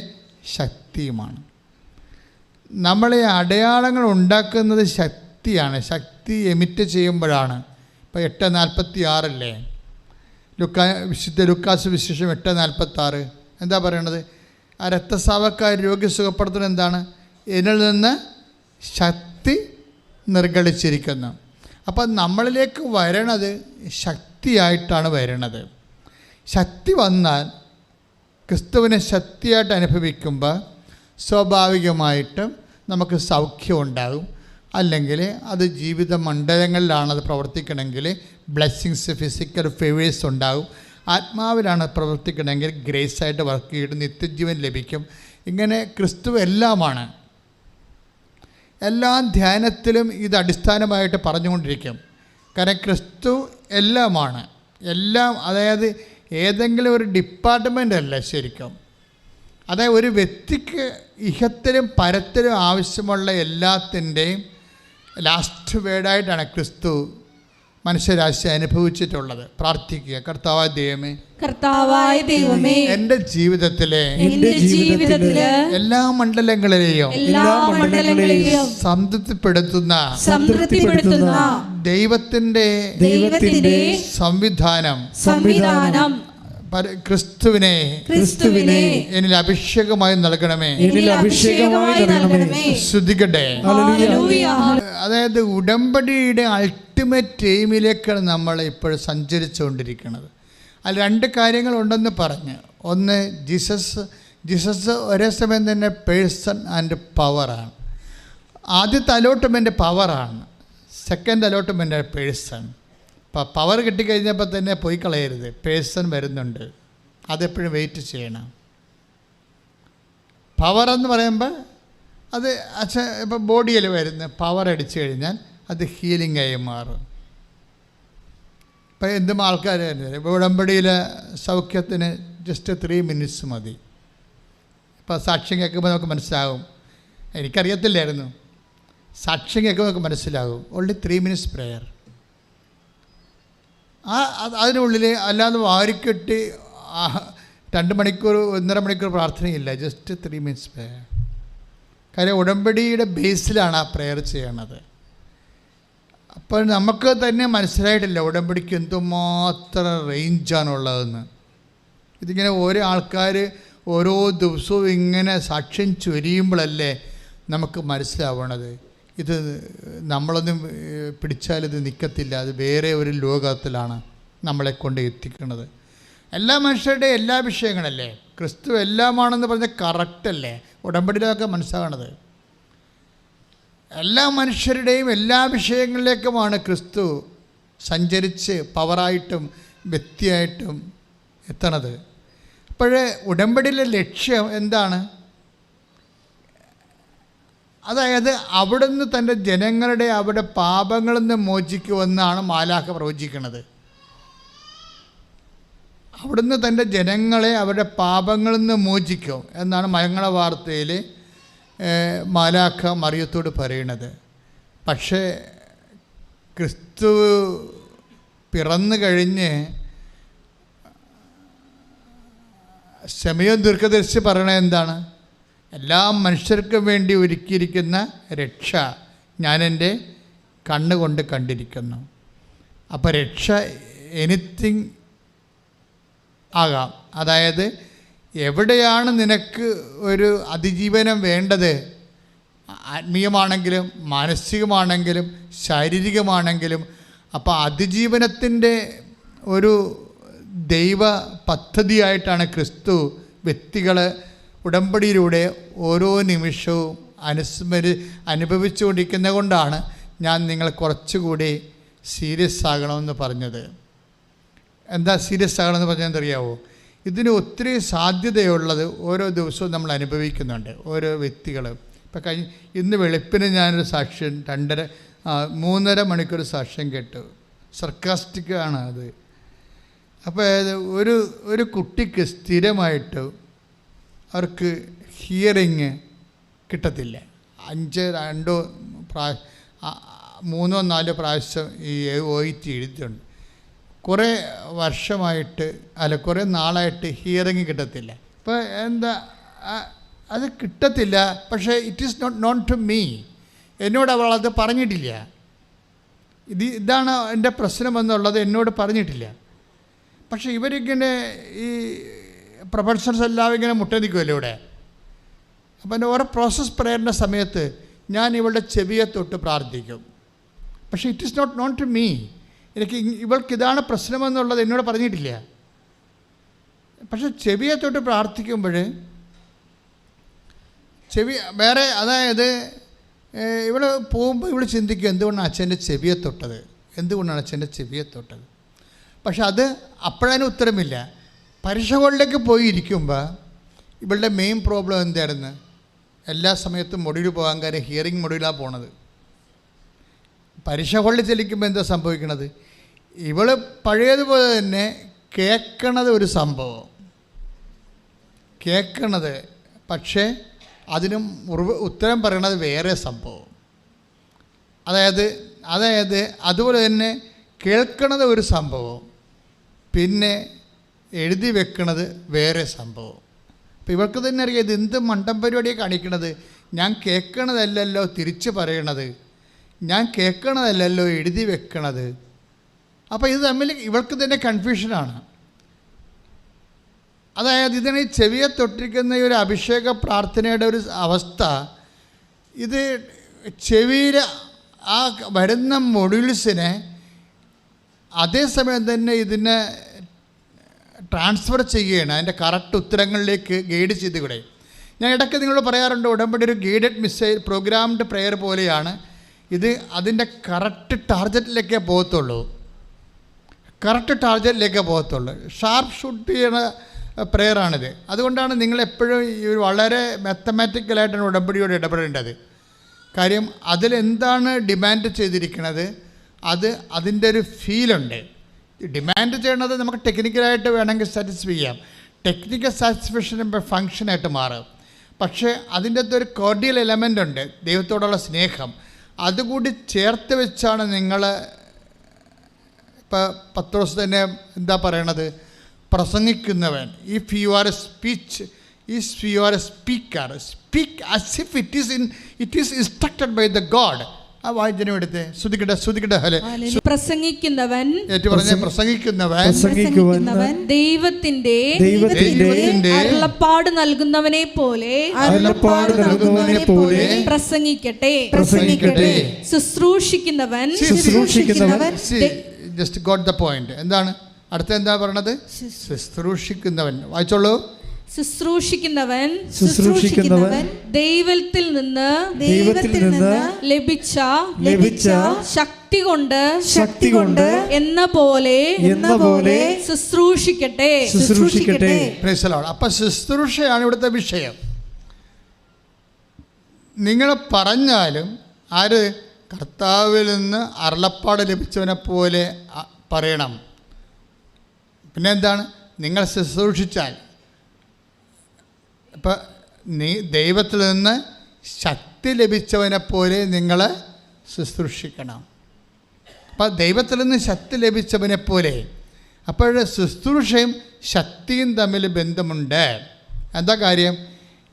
ശക്തിയുമാണ്. നമ്മളെ അടയാളങ്ങൾ ഉണ്ടാക്കുന്നത് ശക്തിയാണ്. ശക്തി എമിറ്റ് ചെയ്യുമ്പോഴാണ്. ഇപ്പോൾ 8:46 വിശുദ്ധ ലൂക്കാസ് വിശേഷം 8:46 എന്താ പറയണത്? ആ രക്തസ്രാവക്കാർ രോഗി സുഖപ്പെടുത്തുന്നത് എന്താണ്? എന്നിൽ നിന്ന് ശക്തി നിർഗളിച്ചിരിക്കുന്നു. അപ്പം നമ്മളിലേക്ക് വരണത് ശക്തിയായിട്ടാണ് വരണത്. ശക്തി വന്നാൽ, ക്രിസ്തുവിനെ ശക്തിയായിട്ട് അനുഭവിക്കുമ്പോൾ സ്വാഭാവികമായിട്ടും നമുക്ക് സൗഖ്യം ഉണ്ടാകും. അല്ലെങ്കിൽ അത് ജീവിത മണ്ഡലങ്ങളിലാണ് അത് പ്രവർത്തിക്കണമെങ്കിൽ ബ്ലെസ്സിങ്സ്, ഫിസിക്കൽ ഫേവേഴ്സ് ഉണ്ടാകും. ആത്മാവിലാണ് പ്രവർത്തിക്കണമെങ്കിൽ ഗ്രേസായിട്ട് വർക്ക് ചെയ്തിട്ട് നിത്യജീവൻ ലഭിക്കും. ഇങ്ങനെ ക്രിസ്തു എല്ലാമാണ്. എല്ലാ ധ്യാനത്തിലും ഇത് അടിസ്ഥാനമായിട്ട് പറഞ്ഞുകൊണ്ടിരിക്കും. കാരണം ക്രിസ്തു എല്ലാമാണ്. എല്ലാം, അതായത് ഏതെങ്കിലും ഒരു ഡിപ്പാർട്ട്മെൻ്റ് അല്ല ശരിക്കും. അതായത് ഒരു വ്യക്തിക്ക് ഇഹത്തിലും പരത്തിലും ആവശ്യമുള്ള എല്ലാത്തിൻ്റെയും ലാസ്റ്റ് വേർഡായിട്ടാണ് ക്രിസ്തു മനുഷ്യരാശി അനുഭവിച്ചിട്ടുള്ളത്. പ്രാർത്ഥിക്കുക, കർത്താവായ ദൈവമേ എൻ്റെ ജീവിതത്തിലെ എല്ലാ മണ്ഡലങ്ങളിലെയും സംതൃപ്തിപ്പെടുത്തുന്ന ദൈവത്തിൻ്റെ സംവിധാനം ക്രിസ്തുവിനെ എന്നിൽ അഭിഷേകമായി നൽകണമേ. ശ്രുതികട്ടെ. അതായത് ഉടമ്പടിയുടെ അൾട്ടിമേറ്റ് എയിമിലേക്കാണ് നമ്മൾ ഇപ്പോൾ സഞ്ചരിച്ചുകൊണ്ടിരിക്കുന്നത്. അതിൽ 2 കാര്യങ്ങളുണ്ടെന്ന് പറഞ്ഞ്, ഒന്ന് ജീസസ് ഒരേ സമയം തന്നെ പേഴ്സൺ ആൻഡ് പവറാണ്. ആദ്യത്തെ അലോട്ട്മെൻറ്റ് പവറാണ്, സെക്കൻഡ് അലോട്ട്മെൻറ്റ് പേഴ്സൺ. അപ്പോൾ പവർ കിട്ടിക്കഴിഞ്ഞപ്പോൾ തന്നെ പോയി കളയരുത്, പേഴ്സൺ വരുന്നുണ്ട്, അതെപ്പോഴും വെയിറ്റ് ചെയ്യണം. പവർ എന്ന് പറയുമ്പോൾ അത് ഇപ്പോൾ ബോഡിയിൽ വരുന്ന പവർ അടിച്ചു കഴിഞ്ഞാൽ അത് ഹീലിംഗായി മാറും. ഇപ്പം എന്തും ആൾക്കാർ ഉടമ്പടിയിലെ സൗഖ്യത്തിന് ജസ്റ്റ് 3 minutes മതി. ഇപ്പോൾ സാക്ഷ്യം കേൾക്കുമ്പോൾ നമുക്ക് മനസ്സിലാകും. എനിക്കറിയത്തില്ലായിരുന്നു, സാക്ഷ്യം കേൾക്കുമ്പോൾ നമുക്ക് മനസ്സിലാകും. Only 3 minutes prayer. അതിനുള്ളിൽ അല്ലാതെ വാരിക്കെട്ടി 2 മണിക്കൂർ 1.5 മണിക്കൂർ പ്രാർത്ഥനയില്ല, ജസ്റ്റ് 3 minutes prayer. കാര്യം ഉടമ്പടിയുടെ ബേസിലാണ് ആ പ്രെയർ ചെയ്യണത്. അപ്പോൾ നമുക്ക് തന്നെ മനസ്സിലായിട്ടില്ല ഉടമ്പടിക്ക് എന്തുമാത്രം റേഞ്ചാണുള്ളതെന്ന്. ഇതിങ്ങനെ ഓരോ ആൾക്കാർ ഓരോ ദിവസവും ഇങ്ങനെ സാക്ഷ്യം ചൊരിയുമ്പോഴല്ലേ നമുക്ക് മനസ്സിലാവണത്. ഇത് നമ്മളൊന്നും പിടിച്ചാലിത് നിൽക്കത്തില്ല, അത് വേറെ ഒരു ലോകത്തിലാണ് നമ്മളെ കൊണ്ട് എത്തിക്കുന്നത്. എല്ലാ മനുഷ്യരുടെ എല്ലാ വിഷയങ്ങളല്ലേ, ക്രിസ്തു എല്ലാമാണെന്ന് പറഞ്ഞാൽ കറക്റ്റല്ലേ ഉടമ്പടിയിലൊക്കെ മനസ്സിലാകണത്. എല്ലാ മനുഷ്യരുടെയും എല്ലാ വിഷയങ്ങളിലേക്കുമാണ് ക്രിസ്തു സഞ്ചരിച്ച് പവറായിട്ടും വ്യക്തിയായിട്ടും എത്തണത്. അപ്പോഴേ ഉടമ്പടിയിലെ ലക്ഷ്യം എന്താണ്? അതായത് അവിടുന്ന് തൻ്റെ ജനങ്ങളുടെ അവരുടെ പാപങ്ങളിൽ നിന്ന് മോചിക്കുമെന്നാണ് മാലാഖ പ്രവചിക്കുന്നത്. അവിടുന്ന് തൻ്റെ ജനങ്ങളെ അവരുടെ പാപങ്ങളിൽ നിന്ന് മോചിക്കും എന്നാണ് മംഗളവാർത്തയിൽ മാലാഖ മറിയത്തോട് പറയുന്നത്. പക്ഷേ ക്രിസ്തു പിറന്നു കഴിഞ്ഞ് ശമയോൻ ദീർഘദർശി പറയണത് എന്താണ്? എല്ലാ മനുഷ്യർക്കും വേണ്ടി ഒരുക്കിയിരിക്കുന്ന രക്ഷ ഞാൻ എൻ്റെ കണ്ണുകൊണ്ട് കണ്ടിരിക്കുന്നു. അപ്പോൾ രക്ഷ എനിത്തിങ് ആകാം. അതായത് എവിടെയാണ് നിനക്ക് ഒരു അതിജീവനം വേണ്ടത്, ആത്മീയമാണെങ്കിലും മാനസികമാണെങ്കിലും ശാരീരികമാണെങ്കിലും, അപ്പോൾ അതിജീവനത്തിൻ്റെ ഒരു ദൈവ പദ്ധതിയായിട്ടാണ് ക്രിസ്തു വ്യക്തികൾ ഉടമ്പടിയിലൂടെ ഓരോ നിമിഷവും അനുഭവിച്ചുകൊണ്ടിരിക്കുന്നത് കൊണ്ടാണ് ഞാൻ നിങ്ങൾ കുറച്ചുകൂടി സീരിയസ് ആകണമെന്ന് പറഞ്ഞത്. എന്താ സീരിയസ് ആകണമെന്ന് പറഞ്ഞതെന്നറിയാവോ? ഇതിന് ഒത്തിരി സാധ്യതയുള്ളത് ഓരോ ദിവസവും നമ്മൾ അനുഭവിക്കുന്നുണ്ട് ഓരോ വ്യക്തികൾ. ഇപ്പം ഇന്ന് വെളുപ്പിന് ഞാനൊരു സാക്ഷ്യം 3.5 മണിക്കൂർ സാക്ഷ്യം കേട്ടു. സർക്കാസ്റ്റിക്കാണ് അത്. അപ്പോൾ ഒരു കുട്ടിക്ക് സ്ഥിരമായിട്ട് അവർക്ക് ഹിയറിങ് കിട്ടത്തില്ല. 3-4 പ്രാവശ്യം ഈ OIT എഴുതിയിട്ടുണ്ട്. കുറേ വർഷമായിട്ട് കുറേ നാളായിട്ട് ഹിയറിങ് കിട്ടത്തില്ല. ഇപ്പോൾ എന്താ അത് കിട്ടത്തില്ല. പക്ഷേ it is not known to me. എന്നോട് അവൾ അത് പറഞ്ഞിട്ടില്ല. ഇതാണ് എൻ്റെ പ്രശ്നമെന്നുള്ളത് എന്നോട് പറഞ്ഞിട്ടില്ല. പക്ഷേ ഇവരിങ്ങനെ ഈ പ്രൊഫഷണൽസ് എല്ലാം ഇങ്ങനെ മുട്ടനിൽക്കുമല്ലോ ഇവിടെ. അപ്പം എൻ്റെ ഓരോ പ്രോസസ് പ്രയറിൻ്റെ സമയത്ത് ഞാൻ ഇവളുടെ ചെവിയെ തൊട്ട് പ്രാർത്ഥിക്കും. പക്ഷേ it is not known to me. ഇവൾക്ക് ഇതാണ് പ്രശ്നമെന്നുള്ളത് എന്നോട് പറഞ്ഞിട്ടില്ല. പക്ഷെ ചെവിയെ തൊട്ട് പ്രാർത്ഥിക്കുമ്പോൾ വേറെ, അതായത് ഇവൾ പോകുമ്പോൾ ഇവൾ ചിന്തിക്കും എന്തുകൊണ്ടാണ് അച്ഛൻ്റെ ചെവിയെ തൊട്ടത്. പക്ഷെ അത് അപ്പോഴതിന് ഉത്തരമില്ല. പരീക്ഷ ഹോളിലേക്ക് പോയി ഇരിക്കുമ്പോൾ ഇവളുടെ മെയിൻ പ്രോബ്ലം എന്തായിരുന്നു? എല്ലാ സമയത്തും മൊഡ്യൂൾ പോകാൻ കാര്യം ഹിയറിംഗ് മൊഡ്യൂളാണ് പോണത്. പരീക്ഷ ഹോളിൽ ചെല്ലിക്കുമ്പോൾ എന്താ സംഭവിക്കണത്? ഇവൾ പഴയതുപോലെ തന്നെ കേൾക്കണത് ഒരു സംഭവം, പക്ഷേ അതിനും ഉത്തരം പറയണത് വേറെ സംഭവം. അതായത് അതുപോലെ തന്നെ കേൾക്കണത് ഒരു സംഭവം, പിന്നെ എഴുതി വെക്കണത് വേറെ സംഭവം. അപ്പോൾ ഇവർക്ക് തന്നെ അറിയാം ഇത് എന്ത് മണ്ടം പരിപാടിയാണ് കാണിക്കണത്. ഞാൻ കേൾക്കണതല്ലല്ലോ തിരിച്ച് പറയണത്, ഞാൻ കേൾക്കണതല്ലല്ലോ എഴുതി വെക്കണത്. അപ്പോൾ ഇത് തമ്മിൽ ഇവൾക്ക് തന്നെ കൺഫ്യൂഷനാണ്. അതായത് ഇതിന് ഈ ചെവിയെ തൊട്ടിരിക്കുന്ന ഈ ഒരു അഭിഷേക പ്രാർത്ഥനയുടെ ഒരു അവസ്ഥ, ഇത് ചെവിയിൽ ആ വരുന്ന മൊഡ്യൂൾസിനെ അതേസമയം തന്നെ ഇതിനെ ട്രാൻസ്ഫർ ചെയ്യുകയാണ്, അതിൻ്റെ കറക്റ്റ് ഉത്തരങ്ങളിലേക്ക് ഗൈഡ് ചെയ്തുകൂടെ. ഞാൻ ഇടയ്ക്ക് നിങ്ങളോട് പറയാറുണ്ട്, ഉടമ്പടി ഒരു ഗൈഡഡ് മിസൈൽ പ്രോഗ്രാംഡ് പ്രെയർ പോലെയാണ്. ഇത് അതിൻ്റെ കറക്റ്റ് ടാർഗറ്റിലേക്കേ പോകത്തുള്ളൂ, ഷാർപ്പ് ഷൂട്ട് ചെയ്യുന്ന പ്രെയറാണിത്. അതുകൊണ്ടാണ് നിങ്ങളെപ്പോഴും വളരെ മാത്തമാറ്റിക്കലായിട്ടാണ് ഉടമ്പടിയോട് ഇടപെടേണ്ടത്. കാര്യം അതിലെന്താണ് ഡിമാൻഡ് ചെയ്തിരിക്കുന്നത്, അതിൻ്റെ ഒരു ഫീലുണ്ട്. ഡിമാൻഡ് ചെയ്യണത് നമുക്ക് ടെക്നിക്കലായിട്ട് വേണമെങ്കിൽ സാറ്റിസ്ഫൈ ചെയ്യാം, ടെക്നിക്കൽ സാറ്റിസ്ഫാക്ഷൻ ഫങ്ഷനായിട്ട് മാറും. പക്ഷേ അതിൻ്റെ അകത്തൊരു കോർഡിയൽ എലമെൻ്റ് ഉണ്ട്, ദൈവത്തോടുള്ള സ്നേഹം. അതുകൂടി ചേർത്ത് വെച്ചാണ് നിങ്ങൾ ഇപ്പോൾ പത്രോസ് തന്നെ എന്താ പറയണത്, പ്രസംഗിക്കുന്നവൻ. If you are a speaker, speak as if it is instructed by the God. ആ വായിച്ചനെ എടുത്ത് ശ്രുതിക്കട്ടെ. പ്രസംഗിക്കുന്നവൻ ദൈവത്തിന്റെ അരുളപ്പാട് നൽകുന്നവനെ പോലെ പ്രസംഗിക്കട്ടെ. ശുശ്രൂഷിക്കുന്നവൻ ജസ്റ്റ് ഗോട്ട് ദ പോയിന്റ്. എന്താണ് അടുത്ത എന്താ പറയണത്? ശുശ്രൂഷിക്കുന്നവൻ. വായിച്ചോളൂ. ശുശ്രൂഷിക്കുന്നവൻ ദൈവത്തിൽ നിന്ന് ലഭിച്ച ശക്തി കൊണ്ട് എന്ന പോലെ ശുശ്രൂഷിക്കട്ടെ. Praise the Lord. അപ്പം ശുശ്രൂഷയാണ് ഇവിടുത്തെ വിഷയം. നിങ്ങൾ പറഞ്ഞാലും ആര് കർത്താവിൽ നിന്ന് അരുളപ്പാട് ലഭിച്ചവനെ പോലെ പറയണം. പിന്നെ എന്താണ്? നിങ്ങൾ ശുശ്രൂഷിച്ചാൽ, ഇപ്പം നീ ദൈവത്തിൽ നിന്ന് ശക്തി ലഭിച്ചവനെ പോലെ നിങ്ങൾ ശുശ്രൂഷിക്കണം. അപ്പം ദൈവത്തിൽ നിന്ന് ശക്തി ലഭിച്ചവനെ പോലെ. അപ്പോൾ ശുശ്രൂഷയും ശക്തിയും തമ്മിൽ ബന്ധമുണ്ട്. എന്താ കാര്യം?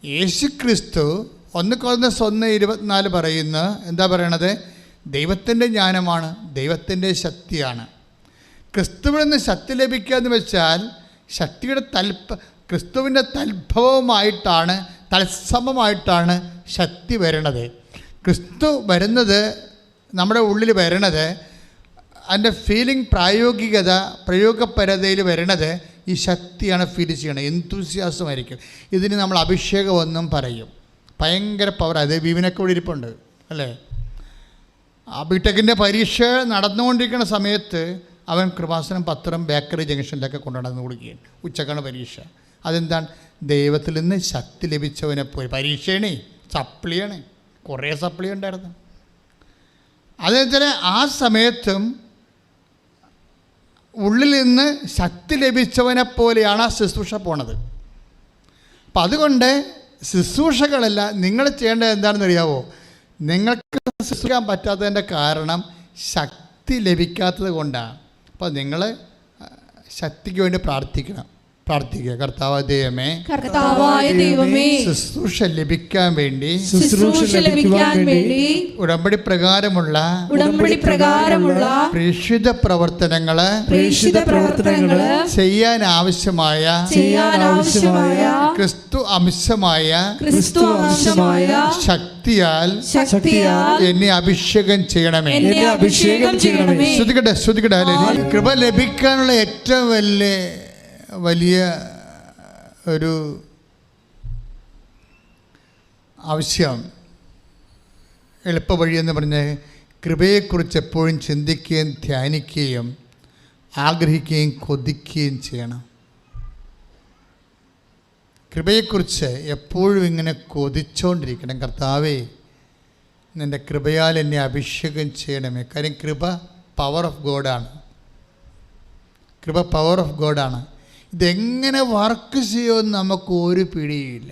യേശുക്രിസ്തു 1 Corinthians 1:24 പറയുന്ന എന്താ പറയണത്? ദൈവത്തിൻ്റെ ജ്ഞാനമാണ്, ദൈവത്തിൻ്റെ ശക്തിയാണ്. ക്രിസ്തുവിൽ നിന്ന് ശക്തി ലഭിക്കുക എന്ന് വെച്ചാൽ ശക്തിയുടെ ക്രിസ്തുവിൻ്റെ തൽഭവമായിട്ടാണ്, തത്സമമായിട്ടാണ് ശക്തി വരണത്. ക്രിസ്തു വരുന്നത്, നമ്മുടെ ഉള്ളിൽ വരണത്, അതിൻ്റെ ഫീലിംഗ് പ്രയോഗപരതയിൽ വരണത് ഈ ശക്തിയാണ് ഫീൽ ചെയ്യണത്. എന്തൂസിയാസമായിരിക്കും. ഇതിന് നമ്മൾ അഭിഷേകമെന്നും പറയും. ഭയങ്കര പവർ. അത് ബീവിനൊക്കെ ഇവിടെ ഇരിപ്പുണ്ട് അല്ലേ? ബിടെക്കിൻ്റെ പരീക്ഷ നടന്നുകൊണ്ടിരിക്കുന്ന സമയത്ത് അവൻ കൃപാസനം പത്രം ബേക്കറി ജംഗ്ഷനിലൊക്കെ കൊണ്ടുനടന്ന് കൊടുക്കുകയാണ്. ഉച്ചക്കാണ് പരീക്ഷ. അതെന്താണ്? ദൈവത്തിൽ നിന്ന് ശക്തി ലഭിച്ചവനെ പോയി. പരീക്ഷയാണ്, സപ്ലിയാണ്, കുറേ സപ്ലി ഉണ്ടായിരുന്നു. അതെന്നുവെച്ചാൽ ആ സമയത്തും ഉള്ളിൽ നിന്ന് ശക്തി ലഭിച്ചവനെ പോലെയാണ് ആ ശുശ്രൂഷ പോണത്. അപ്പം അതുകൊണ്ട് ശുശ്രൂഷകളല്ല നിങ്ങൾ ചെയ്യേണ്ടത് എന്താണെന്ന് അറിയാവോ? നിങ്ങൾക്ക് ശുശ്രൂഷിക്കാൻ പറ്റാത്തതിൻ്റെ കാരണം ശക്തി ലഭിക്കാത്തത് കൊണ്ടാണ്. അപ്പോൾ നിങ്ങൾ ശക്തിക്ക് വേണ്ടി പ്രാർത്ഥിക്കുക. കർത്താവായ ദൈവമേ, ശുശ്രൂഷ ലഭിക്കാൻ വേണ്ടി ഉടമ്പടി പ്രകാരമുള്ള പ്രേക്ഷിത പ്രവർത്തനങ്ങള് ചെയ്യാൻ ആവശ്യമായ ക്രിസ്തു അംശമായ ശക്തിയാൽ എന്നെ അഭിഷേകം ചെയ്യണമേ. ശ്രദ്ധിക്കട്ടെ. കൃപ ലഭിക്കാനുള്ള ഏറ്റവും വലിയ ഒരു ആവശ്യം, എളുപ്പ വഴിയെന്ന് പറഞ്ഞ് കൃപയെക്കുറിച്ച് എപ്പോഴും ചിന്തിക്കുകയും ധ്യാനിക്കുകയും ആഗ്രഹിക്കുകയും കൊതിക്കുകയും ചെയ്യണം. കൃപയെക്കുറിച്ച് എപ്പോഴും ഇങ്ങനെ കൊതിച്ചുകൊണ്ടിരിക്കണം. കർത്താവേ, നിൻ്റെ കൃപയാൽ എന്നെ അഭിഷേകം ചെയ്യണമേ. കാര്യം കൃപ പവർ ഓഫ് ഗോഡാണ്. ഇതെങ്ങനെ വർക്ക് ചെയ്യുമെന്ന് നമുക്ക് ഒരു പിടിയില്ല.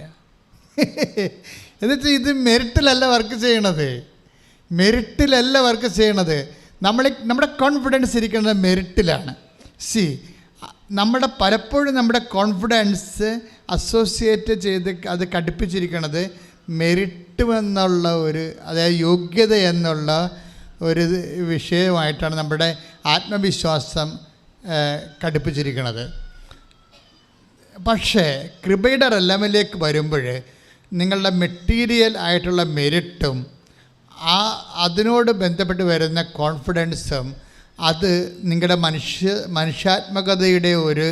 എന്നിട്ട് ഇത് മെറിറ്റിലല്ല വർക്ക് ചെയ്യണത്. നമ്മുടെ കോൺഫിഡൻസ് ഇരിക്കുന്നത് മെറിറ്റിലാണ്. പലപ്പോഴും നമ്മുടെ കോൺഫിഡൻസ് അസോസിയേറ്റ് ചെയ്ത് അത് ഘടിപ്പിച്ചിരിക്കുന്നത് മെറിറ്റ് എന്നുള്ള അതായത് യോഗ്യത എന്നുള്ള ഒരു വിഷയമായിട്ടാണ് നമ്മുടെ ആത്മവിശ്വാസം ഘടിപ്പിച്ചിരിക്കുന്നത്. പക്ഷേ കൃപയുടെ റെലമിലേക്ക് വരുമ്പോൾ നിങ്ങളുടെ മെറ്റീരിയൽ ആയിട്ടുള്ള മെരിറ്റും അതിനോട് ബന്ധപ്പെട്ട് വരുന്ന കോൺഫിഡൻസും അത് നിങ്ങളുടെ മനുഷ്യാത്മകതയുടെ ഒരു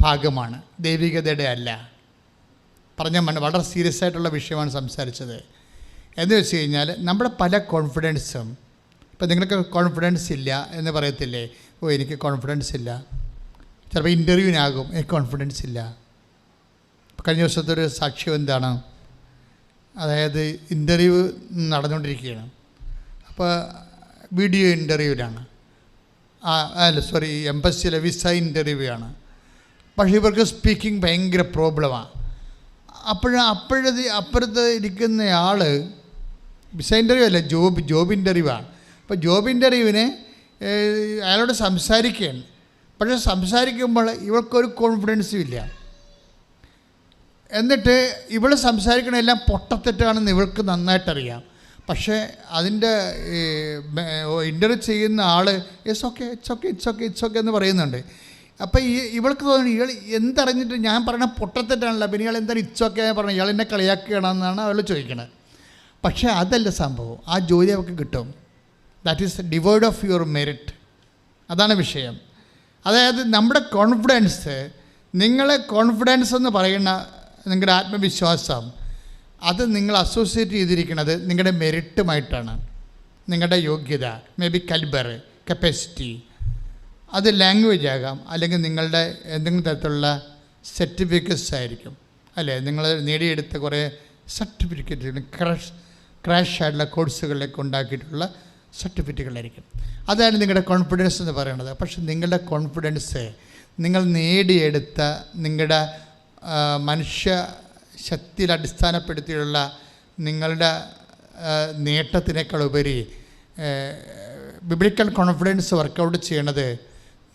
ഭാഗമാണ്, ദൈവികതയുടെ അല്ല. വളരെ സീരിയസ് ആയിട്ടുള്ള വിഷയമാണ് സംസാരിച്ചത്. എന്ന് വെച്ച് കഴിഞ്ഞാൽ നമ്മുടെ പല കോൺഫിഡൻസും, ഇപ്പം നിങ്ങൾക്ക് കോൺഫിഡൻസ് ഇല്ല എന്ന് പറയത്തില്ലേ? എനിക്ക് കോൺഫിഡൻസ് ഇല്ല. ചിലപ്പോൾ ഇൻ്റർവ്യൂവിനാകും എനിക്ക് കോൺഫിഡൻസ് ഇല്ല. കഴിഞ്ഞ ദിവസത്തെ ഒരു സാക്ഷ്യം എന്താണ്? അതായത് ഇൻ്റർവ്യൂ നടന്നുകൊണ്ടിരിക്കുകയാണ്. അപ്പോൾ വീഡിയോ ഇൻ്റർവ്യൂവിലാണ്, എംബസിയിലെ വിസ ഇൻ്റർവ്യൂ ആണ്. പക്ഷേ ഇവർക്ക് സ്പീക്കിംഗ് ഭയങ്കര പ്രോബ്ലമാണ്. അപ്പുറത്ത് ഇരിക്കുന്ന ആൾ വിസ ഇൻ്റർവ്യൂ അല്ല, ജോബ് ഇൻ്റർവ്യൂ ആണ്. അപ്പോൾ ജോബ് ഇൻ്റർവ്യൂവിന് അയാളോട് സംസാരിക്കുകയാണ്. പക്ഷേ സംസാരിക്കുമ്പോൾ ഇവൾക്കൊരു കോൺഫിഡൻസും ഇല്ല. എന്നിട്ട് ഇവൾ സംസാരിക്കണമെല്ലാം പൊട്ടത്തെറ്റാണെന്ന് ഇവൾക്ക് നന്നായിട്ടറിയാം. പക്ഷേ അതിൻ്റെ ഇൻ്റർവ്യൂ ചെയ്യുന്ന ആൾ ഇറ്റ്സ് ഓക്കെ എന്ന് പറയുന്നുണ്ട്. അപ്പോൾ ഇവൾക്ക് തോന്നുന്നു ഇയാൾ എന്തറിഞ്ഞിട്ട് ഞാൻ പറയണ പൊട്ടത്തെറ്റാണല്ലോ, പിന്നെ ഇയാൾ എന്താണ് ഇറ്റ്സ് ഓക്കെ പറഞ്ഞത്, ഇയാൾ എന്നെ കളിയാക്കുകയാണെന്നാണ് അവൾ ചോദിക്കുന്നത്. പക്ഷേ അതല്ല സംഭവം. ആ ജോലി അവൾക്ക് കിട്ടും. That is devoid of your merit. അതാണ് വിഷയം. അതായത് നമ്മുടെ കോൺഫിഡൻസ് നിങ്ങളെ കോൺഫിഡൻസ് എന്ന് പറയുന്ന നിങ്ങളുടെ ആത്മവിശ്വാസം അത് നിങ്ങൾ അസോസിയേറ്റ് ചെയ്തിരിക്കുന്നത് നിങ്ങളുടെ മെറിറ്റുമായിട്ടാണ്. നിങ്ങളുടെ യോഗ്യത, മേ ബി കലിബർ, കപ്പാസിറ്റി, അത് ലാംഗ്വേജ് ആകാം, അല്ലെങ്കിൽ നിങ്ങളുടെ എന്തെങ്കിലും തരത്തിലുള്ള സർട്ടിഫിക്കറ്റ്സ് ആയിരിക്കും, അല്ലേ? നിങ്ങൾ നേടിയെടുത്ത കുറേ സർട്ടിഫിക്കറ്റുകൾ, ക്രാഷ് ആയിട്ടുള്ള കോഴ്സുകളിലൊക്കെ ഉണ്ടാക്കിയിട്ടുള്ള സർട്ടിഫിക്കറ്റുകളായിരിക്കും. അതാണ് നിങ്ങളുടെ കോൺഫിഡൻസ് എന്ന് പറയുന്നത്. പക്ഷെ നിങ്ങളുടെ കോൺഫിഡൻസ് നിങ്ങൾ നേടിയെടുത്ത നിങ്ങളുടെ മനുഷ്യ ശക്തിയിൽ അടിസ്ഥാനപ്പെടുത്തിയുള്ള നിങ്ങളുടെ നേട്ടത്തിനേക്കാൾ ഉപരി ബിബ്ലിക്കൽ കോൺഫിഡൻസ് വർക്കൗട്ട് ചെയ്യണത്